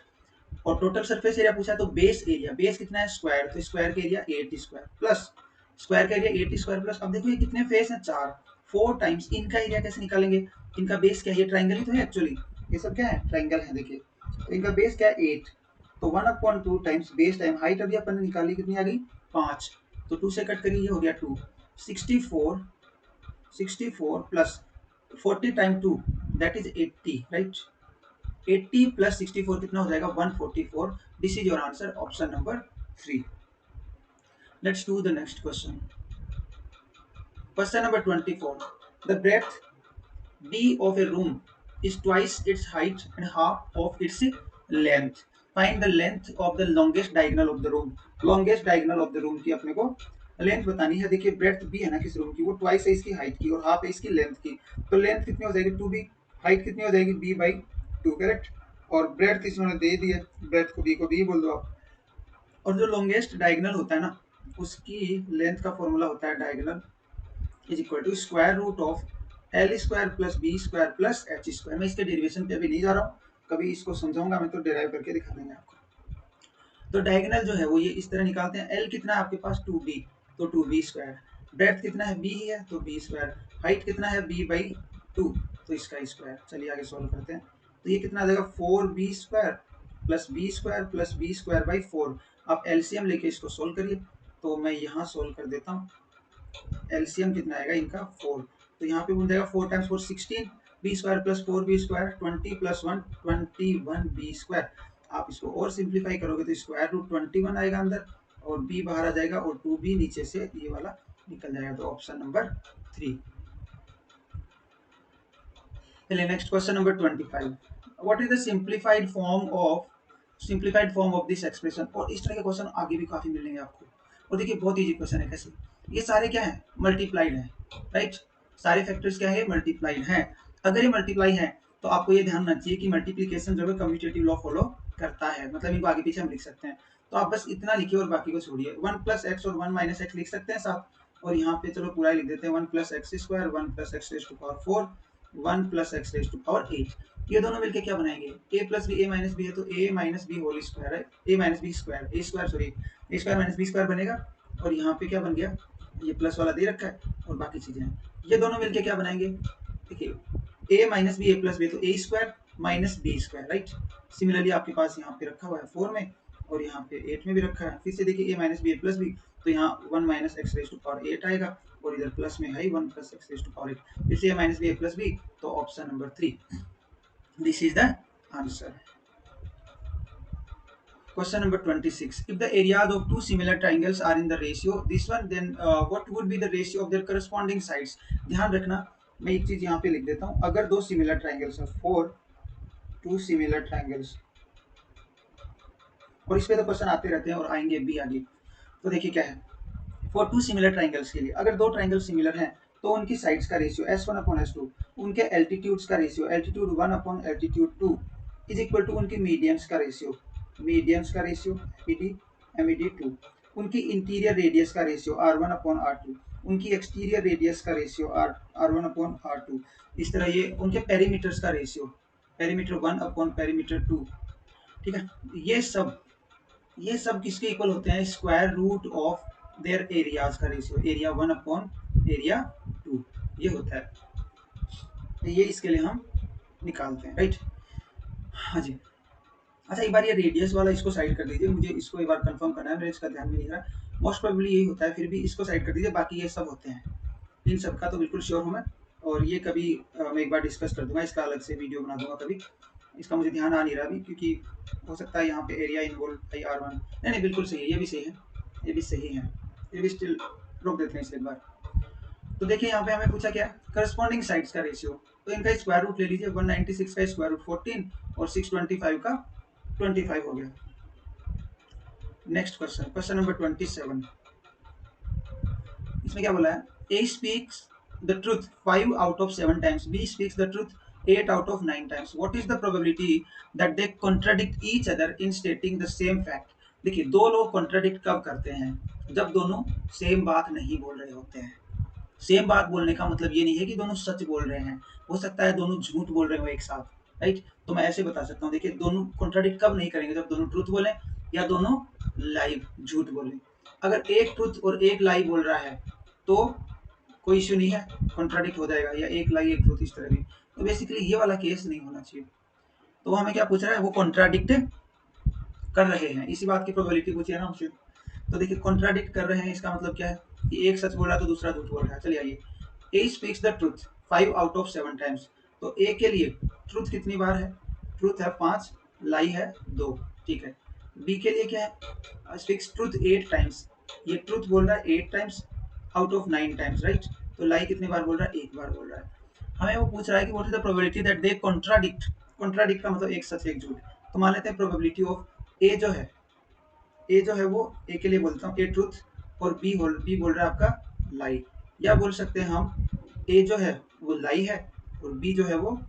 और टोटल सरफेस एरिया पूछा है तो बेस एरिया, बेस कितना है स्क्वायर, तो स्क्वायर का एरिया 8 स्क्वायर प्लस स्क्वायर का एरिया 8 स्क्वायर प्लस, अब देखो ये कितने फेस हैं 4, 4 टाइम्स इनका एरिया कैसे निकालेंगे, इनका बेस क्या है, ये ट्राइंगल ही तो है एक्चुअली, ये सब क्या है ट्राइंगल है, देखिए तो इनका बेस क्या है 8, तो 1/2 टाइम्स बेस टाइम हाइट, अभी अपन ने निकाली कितनी आ गई 5, तो 2 से कट करिए ये हो गया 2, 64 64 plus 40 time 2 that is 80, right. 80 plus 64 कितना हो जाएगा 144, this is your answer, option number 3। Let's do the next question. Question number 24, the breadth b of a room is twice its height and half of its length. Find the length of the longest diagonal of the room. longest diagonal of the room की अपने को length बतानी है। देखिए breadth be है ना किस room की, वो ट्वाइस है इसकी हाइट की और हाफ है इसकी लेंथ की, तो लेंथ कितनी हो जाएगी 2b, हाइट कितनी हो जाएगी b बाई 2, करेक्ट। और ब्रेथ इसमें दे दी है, ब्रेथ को b बोल दो आप। और जो लॉन्गेस्ट डायगोनल होता है ना, उसकी लेंथ का फॉर्मूला होता है diagonal is equal to square root of l square plus b square plus h square. मैं इसके डेरिवेशन पे अभी नहीं जा रहा हूँ, कभी इसको समझाऊंगा मैं तो डेराइव करके दिखा देंगे आपको। तो डायगोनल जो है वो ये इस तरह निकालते हैं, एल कितना है आपके पास 2b, तो 2b स्क्वायर, ब्रेथ कितना है b है तो b स्क्वायर, हाइट कितना है b बाई 2, तो इसका स्क्वायर। चलिए आगे सॉल्व करते हैं, तो ये कितना आ जाएगा 4b square plus b square by 4। आप एलसीएम लेके इसको सोल्व करिए, तो मैं यहाँ सोल्व कर देता हूँ। एलसीएम कितना आएगा इनका 4, तो यहाँ पे बन जाएगा 4 times 4 16, b square plus 4b square 20 plus 1 21b square. आप इसको और सिंप्लीफाई करोगे तो स्क्वायर रूट 21 आएगा अंदर और b बाहर आ जाएगा और 2b नीचे से ये वाला निकल जाएगा, तो ऑप्शन नंबर 3। चलिए next question number 25, what is the simplified form of this expression. और इस तरह के क्वेश्चन आगे भी काफी मिलेंगे आपको। और देखिए बहुत इजी क्वेश्चन है, कैसे, ये सारे क्या है मल्टीप्लाइड है, राइट, सारे फैक्टर्स क्या है मल्टीप्लाइड है। अगर ये मल्टीप्लाई है तो आपको ये ध्यान रखना चाहिए कि मल्टीप्लीकेशन जो है कम्यूटेटिव लॉ फॉलो करता है, मतलब इनको आगे पीछे हम लिख सकते हैं। तो आप बस इतना लिखिए और बाकी को छोड़िए। 1 प्लस एक्स और 1 माइनस एक्स लिख सकते हैं साथ, और यहाँ पे चलो पूरा लिख देते हैं 1 plus x square 1 plus x raise to power 4 1 plus x raise to power 8। ये दोनों मिलके क्या बनाएंगे, a plus B, A minus b है तो a minus b whole square है, a minus B square, a square sorry a square minus B square बनेगा। और यहाँ पे क्या बन गया, ये प्लस वाला दे रखा है और बाकी चीजें हैं। ये दोनों मिलके क्या बनाएंगे, देखिए ए माइनस बी, ए प्लस बी तो A square minus B square, right. Similarly आपके पास यहाँ पे रखा हुआ है 4 में और यहाँ पे 8 में भी रखा है। फिर से देखिए ए माइनस बी, ए प्लस बी तो यहाँ 1 minus x raise to power 8 आएगा और इधर प्लस में है 1 plus x raise to power 8। फिर से a minus B, A plus B तो option number 3, this is the answer. Question number 26. If the areas of two similar triangles are in the ratio this one, then what would be the ratio of their corresponding sides? ध्यान रखना, मैं एक चीज यहाँ पे लिख देता हूँ। अगर दो सिमिलर ट्राइंगल्स हैं, फॉर टू सिमिलर ट्राइंगल्स, और इस पे तो क्वेश्चन आते रहते हैं और आएंगे भी आगे। तो देखिए क्या है, फॉर टू सिमिलर ट्राइंगल्स के लिए अगर दो ट्राइंगल सिमिलर हैं तो उनकी साइड्स का रेशियो S1 अपॉन S2, उनके एल्टीट्यूड्स का ratio altitude 1 upon altitude 2 is equal to उनकी मीडियंस का रेशियो, मीडियंस का रेशियो MED 2, उनकी इंटीरियर रेडियस का रेशियो R1 अपॉन R2, उनकी एक्सटीरियर रेडियस का रेशियो R1 अपॉन R2। इस तरह ये उनके पेरीमीटर्स का रेशियो, पेरीमीटर 1 अपॉन पेरीमीटर 2, ठीक है। ये सब किसके इक्वल होते हैं, square root of their areas का रेशियो, एरिया 1 अपॉन एरिया 2 ये होता है। तो ये इसके लिए हम निकालते हैं, राइट। हाँ जी, अच्छा एक बार ये रेडियस वाला इसको साइड कर दीजिए, मुझे इसको एक बार कंफर्म करना है, मेरे इसका ध्यान में नहीं रहा। मोस्ट प्रोबेबली यही होता है, फिर भी इसको साइड कर दीजिए, बाकी ये सब होते हैं। इन सब का तो बिल्कुल श्योर हूँ मैं, और ये कभी मैं एक बार डिस्कस कर दूंगा, इसका अलग से वीडियो बना दूंगा कभी। इसका मुझे ध्यान आ नहीं रहा अभी, क्योंकि हो सकता है यहाँ पे एरिया इन्वॉल्व आई R1। नहीं नहीं बिल्कुल सही है, ये भी सही है, ये भी सही है, ये भी स्टिल रोक देते हैं इसे एक बार। तो देखिए यहाँ पे हमें पूछा क्या, करस्पॉन्डिंग साइड्स का रेशियो, तो इनका स्क्वायर रूट ले लीजिए। 196 का स्क्वायर रूट 14 और 625 का 25 हो गया। Next question, question number 27। इसमें क्या बोला है, A speaks the truth 5 out of 7 times, B speaks the truth 8 out of 9 times. What is the probability that they contradict each other in stating the same fact? देखिए दो लोग contradict कब करते हैं, जब दोनों सेम बात नहीं बोल रहे होते हैं। सेम बात बोलने का मतलब ये नहीं है कि दोनों सच बोल रहे हैं, हो सकता है दोनों झूठ बोल रहे हो एक साथ, राइट। तो मैं ऐसे बता सकता हूँ, देखिए दोनों कॉन्ट्राडिक्ट कब नहीं करेंगे, जब दोनों ट्रूथ बोले या दोनों लाई झूठ बोले। अगर एक ट्रूथ और एक लाई बोल रहा है तो कोई इश्यू नहीं है, कॉन्ट्राडिक्ट हो जाएगा, या एक लाई एक ट्रूथ इस तरह भी। तो बेसिकली ये वाला केस नहीं होना चाहिए। तो हमें क्या पूछ रहा है, वो कॉन्ट्राडिक्ट कर रहे हैं, इसी बात की प्रोबेबिलिटी पूछी है ना हमसे। तो देखिए कॉन्ट्राडिक्ट कर रहे हैं, इसका मतलब क्या है कि एक सच बोल रहा है तो दूसरा झूठ बोल रहा है। चलिए आइए, A speaks the truth 5 out of 7 times, तो ए के लिए ट्रूथ कितनी बार है, ट्रूथ है 5, लाई है 2, ठीक है। बी के लिए क्या है, स्पीक्स ट्रूथ 8 टाइम्स, ये ट्रूथ बोल रहा है 8 times out of 9 times, right. तो लाई कितनी बार बोल रहा है, एक बार बोल रहा है। हमें वो पूछ रहा है कि what is the probability that they contradict, contradict का मतलब एक सच एक झूठ। तो मान लेते हैं प्रोबेबिलिटी ऑफ ए जो है, ए जो है वो ए के लिए बोलता हूँ ए ट्रूथ, और बी बोल रहा है आपका लाई, या बोल सकते हैं हम ए जो है वो लाई है और बी जो है वो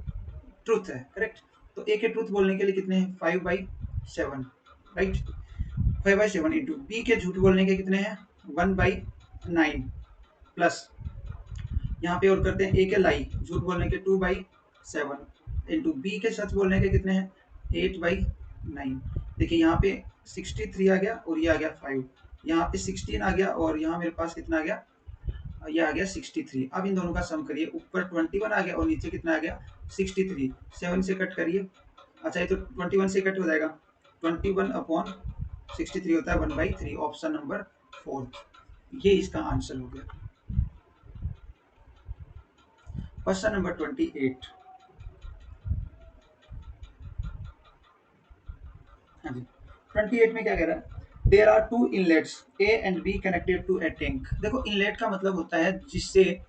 ट्रूथ है, करेक्ट। तो ए के ट्रूथ बोलने के लिए कितने हैं, 5/7, राइट। 5/7 इंटू बी के झूठ बोलने के कितने हैं, 1/9 प्लस यहाँ पे और करते हैं ए के लाई झूठ बोलने के 2/7 इंटू बी के सच बोलने के कितने हैं, 8/9। देखिए यहाँ पे 63 आ गया और ये आ गया 5, यहाँ पे 16 आ गया और यहाँ मेरे पास कितना आ गया, ये आ गया 63। अब इन दोनों का सम करिए, ऊपर 21 आ गया और नीचे कितना आ गया 63, 7 से कट करिए। अच्छा ये तो 21 से कट हो जाएगा, 21 अपॉन 63 होता है 1/3, ऑप्शन नंबर 4 ये इसका आंसर हो गया। Question number 28। हाँ जी, 28 में क्या कह रहा है, there are two inlets A and B connected to a tank. देखो इनलेट का मतलब होता है जिससे,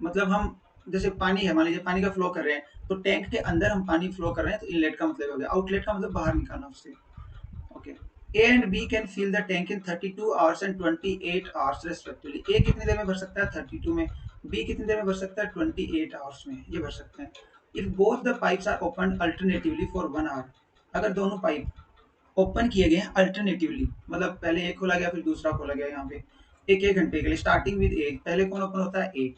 मतलब हम जैसे पानी है, मान लीजिए पानी का फ्लो कर रहे हैं, तो टैंक के अंदर हम पानी फ्लो कर रहे हैं, तो इनलेट का मतलब हो गया। आउटलेट का मतलब बाहर निकालना उससे, okay. A and B can fill the tank in 32 hours and 28 hours respectively. A कितनी देर में भर सकता है 32 में, बी कितनी देर में भर सकता है 28 आवर्स में, ये भर सकते हैं। If both the pipes are open alternatively for 1 hour, अगर दोनों पाइप ओपन किए गए हैं अल्टरनेटिवली, मतलब पहले एक खोला गया फिर दूसरा खोला गया, यहाँ पे एक एक घंटे के लिए, स्टार्टिंग विद ए, पहले कौन ओपन होता है A,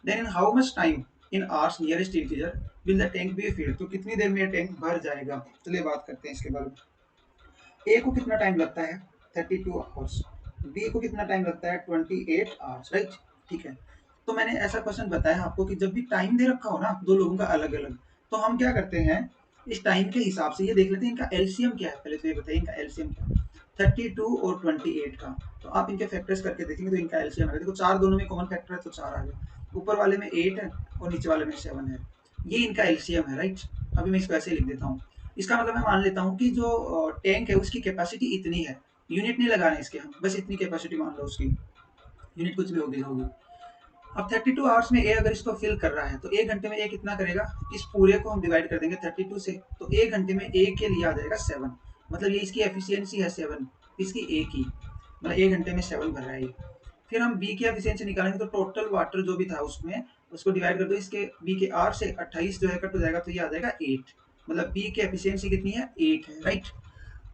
then in how much time in hours nearest integer will the tank be filled, तो कितनी देर में टैंक भर जाएगा। चलिए बात करते हैं इसके बारे में। ए को कितना टाइम लगता है 32 आवर्स, बी को कितना टाइम लगता है 28 आवर्स, राइट। ठीक है, तो मैंने ऐसा क्वेश्चन बताया आपको कि जब भी टाइम दे रखा हो ना दो लोगों का अलग अलग, तो हम क्या करते हैं इस टाइम के हिसाब से ये देख लेते हैं इनका एलसीएम क्या है, पहले तो ये बताइए इनका एलसीएम क्या है 32 और 28 का, तो आप इनके फैक्टर्स करके देखेंगे तो इनका एलसीएम है, देखो चार दोनों में कॉमन फैक्टर है तो चार आ गया, ऊपर वाले में 8 है और नीचे वाले में 7 है, ये इनका एलसीएम है, राइट। अभी मैं इसको ऐसे लिख देता हूँ, इसका मतलब मैं मान लेता हूँ कि जो टैंक है उसकी कैपेसिटी इतनी है, यूनिट नहीं लगाना इसके हम, बस इतनी कैपेसिटी मान लो उसकी, यूनिट कुछ भी होगी। अब 32 आवर्स में ए अगर इसको फिल कर रहा है तो एक घंटे में ए कितना करेगा, इस पूरे को हम डिवाइड कर देंगे 32 से, तो एक घंटे में ए के लिए आ जाएगा 7, मतलब ये इसकी एफिशिएंसी है 7, इसकी ए की, मतलब एक घंटे में 7 भर रहा है ये। फिर हम बी की एफिशिएंसी निकालेंगे तो टोटल वाटर जो भी था उसमें उसको डिवाइड कर दो इसके बी के आर से, 28 जो है कट हो जाएगा तो ये आ जाएगा 8, मतलब बी की एफिशिएंसी कितनी है 8 है, राइट।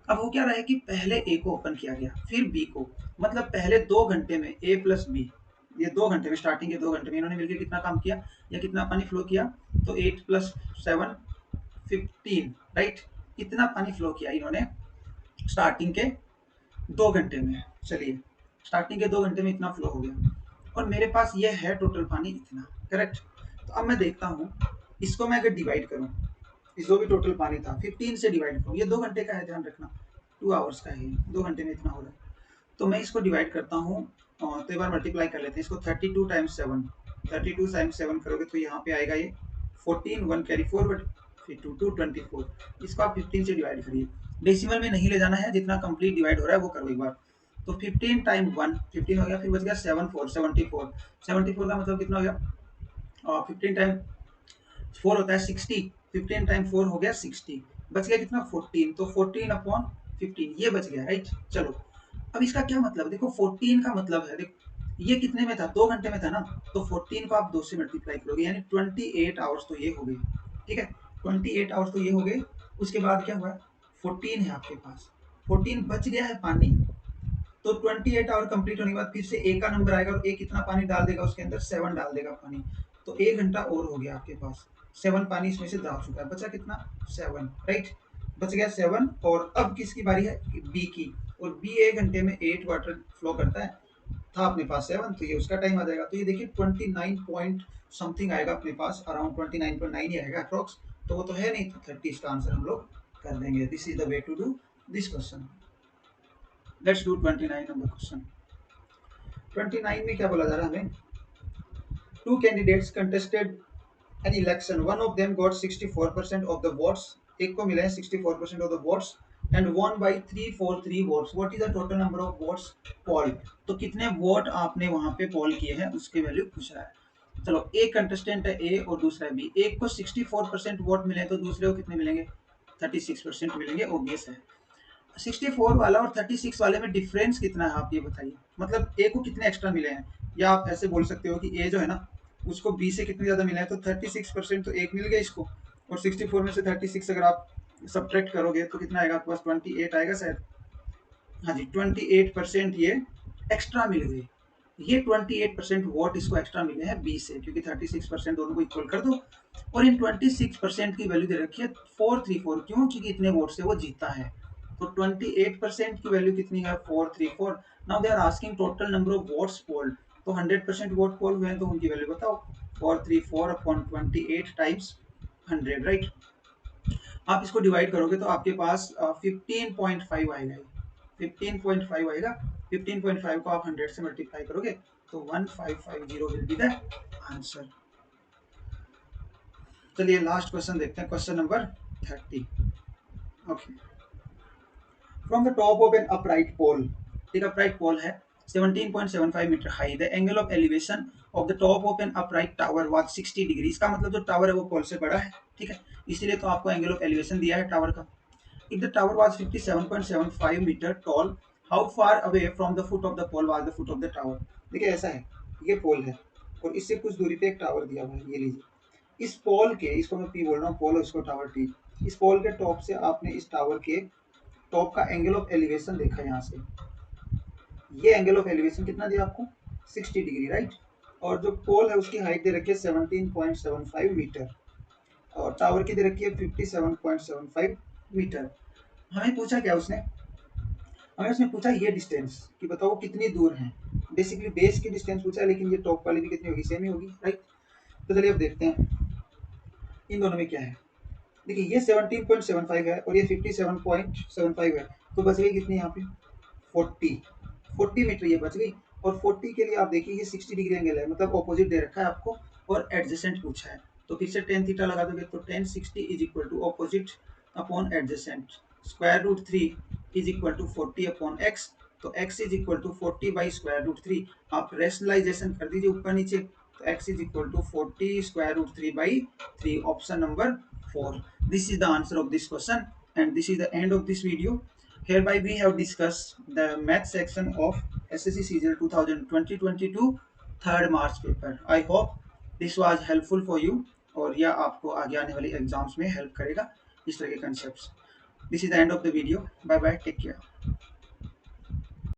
अब वो क्या रहा है कि पहले ए को ओपन किया गया फिर बी को, मतलब पहले 2 घंटे में ए प्लस बी, ये 2 घंटे में स्टार्टिंग के 2 घंटे में इन्होंने मिलकर कितना काम किया या कितना पानी फ्लो किया, तो 8 प्लस 7 15, राइट, इतना पानी फ्लो किया इन्होंने स्टार्टिंग के 2 घंटे में। चलिए स्टार्टिंग के 2 घंटे में इतना फ्लो हो गया और मेरे पास ये है टोटल पानी इतना, करेक्ट। तो अब मैं देखता हूँ इसको मैं अगर डिवाइड करूँ, इस जो भी टोटल पानी था 15 से डिवाइड करूँ, ये 2 घंटे का है ध्यान रखना, 2 आवर्स का है, 2 घंटे में इतना हो रहा है, तो मैं इसको डिवाइड करता हूँ, तो एक बार मल्टीप्लाई कर लेते हैं इसको 32 टाइम्स 7, 32 टाइम्स 7 करोगे तो यहाँ पे आएगा ये 14, 1 कैरी फॉरवर्ड, फिर 2 2 24, इसको आप 15 से डिवाइड करिए, डेसिमल में नहीं ले जाना है, जितना कंप्लीट डिवाइड हो रहा है वो करो एक बार, तो 15 टाइम 1 15 हो गया, फिर बच गया 7 4 74, 74 का मतलब कितना हो गया, 15 टाइम 4 होता है 60, 15 टाइम 4 हो गया 60, बच गया कितना 14, तो 14 अपॉन 15 ये बच गया, राइट। चलो अब इसका क्या मतलब, देखो 14 का मतलब है, देखो ये कितने में था 2 घंटे में था ना, तो 14 को आप 2 से मल्टीप्लाई करोगे यानी 28 आवर्स तो ये हो गए, ठीक है 28 आवर्स तो ये हो गए। उसके बाद क्या हुआ 14 है आपके पास, 14 बच गया है पानी, तो 28 आवर कंप्लीट होने के बाद फिर से ए का नंबर आएगा और ए कितना पानी डाल देगा उसके अंदर 7 डाल देगा पानी, तो 1 घंटा और हो गया आपके पास, 7 पानी इसमें से जा चुका है, बचा कितना 7, राइट, बच गया 7। और अब किसकी बारी है बी की, और बी 1 घंटे में 8 वाटर फ्लो करता है, था अपने पास 7 तो ये उसका टाइम आ जाएगा, तो ये देखिए 29 पॉइंट समथिंग आएगा अपने पास, अराउंड 29.9 ही आएगा अप्रोक्स, तो वो तो है नहीं, तो 30 इसका आंसर हम लोग कर देंगे। This is the way to do this question. Let's do 29 number question. 29 में क्या बोला जा रहा है हमें, two candidates contested an election, one of them got 64% of the votes, एक को मिले हैं 64% of the votes and won by 343 votes, what is the total number of votes poll, तो कितने वोट आपने वहां पे पोल किए हैं उसकी वैल्यू पूछ रहा है। चलो एक कंटेस्टेंट है ए और दूसरा है बी, एक को 64% वोट मिले तो दूसरे को कितने मिलेंगे 36% मिलेंगे, ओबियस है। 64 वाला और 36 वाले में डिफरेंस कितना है आप ये बताइए, मतलब ए को कितने एक्स्ट्रा मिले हैं, या आप ऐसे बोल सकते हो कि ए जो है ना उसको बी से कितने ज्यादा मिला है, तो 36% तो एक मिल गया इसको, और 64 में से 36 अगर आप सब्ट्रैक्ट करोगे तो कितना आएगा आपके पास 28 आएगा शायद, हाँ जी 28% ये एक्स्ट्रा मिल गए, ये 28% वोट इसको एक्स्ट्रा मिले हैं बी से, क्योंकि 36% दोनों को इक्वल कर दो, और इन 26% की वैल्यू दे रखी है 434, क्यों, क्योंकि इतने वोट से वो जीता है, तो 28% की वैल्यू कितनी है 434। Now they are asking total number of votes polled, तो 100% वोट पोल हुए हैं तो उनकी वैल्यू बताओ, 434 अपॉन 28 टाइम्स 100, राइट। आप इसको डिवाइड करोगे तो आपके पास 15.5 आएगा, 15.5 आएगा, 15.5 को आप 100 से मल्टीप्लाई करोगे तो 1550 विल बी द आंसर। चलिए लास्ट क्वेश्चन देखते हैं, question number 30। Okay, from the top of an upright pole, एक अपराइट पोल है 17.75 metre high, the angle of elevation of the top of an upright tower was 60 degree, इसका मतलब जो tower है वो पोल से बड़ा है, ठीक है, इसीलिए तो आपको एंगल ऑफ एलिवेशन दिया है टावर का। If the tower was 57.75 metre tall, how far away from the foot of the pole was the foot of the tower. देखिए ऐसा है, ये पोल है और इससे कुछ दूरी पे एक टावर दिया हुआ है, ये लीजिए, इस पोल के, इसको मैं पी बोल रहा हूँ, पोल और इसको टावर टी, इस पोल के टॉप से आपने इस टावर के टॉप का एंगल ऑफ एलिवेशन देखा यहाँ से, ये एंगल ऑफ एलिवेशन कितना दिया आपको, 60 डिग्री, राइट। और जो पोल है उसकी हाइट दे रखी है 17.75 मीटर और टावर की दे रखी है 57.75 मीटर। हमें पूछा क्या उसने, हमें उसने पूछा ये डिस्टेंस कि बताओ कितनी दूर है। बेसिकली बेस की डिस्टेंस पूछा है, लेकिन ये टॉप वाली भी कितनी होगी, सेम ही होगी, राइट। तो चलिए अब देखते हैं इन दोनों में क्या है। देखिए ये 17.75 है और ये 57.75 है, तो बच गई कितनी यहाँ पे 40 मीटर ये बच गई। और 40 के लिए आप देखिए ये 60 डिग्री एंगल है, मतलब ऑपोजिट दे रखा है आपको और एडजेसेंट पूछा है, तो फिर से टेन थीटा लगा दोगे तो tan 60 is equal to opposite upon adjacent, square root 3 is equal to 40 upon x, तो x is equal to 40 by square root 3। आप रेशनलाइजेशन कर दीजिए ऊपर नीचे, तो x is equal to 40 square root 3 by 3, option number 4। This is the answer of this question, and this is the end of this video. Hereby we have discussed the math section of SSC CGL 2020-22 third March paper. I hope this was helpful for you और यह आपको आगे आने वाली exams में help करेगा इस तरह के concept. This is the end of the video, bye bye, take care.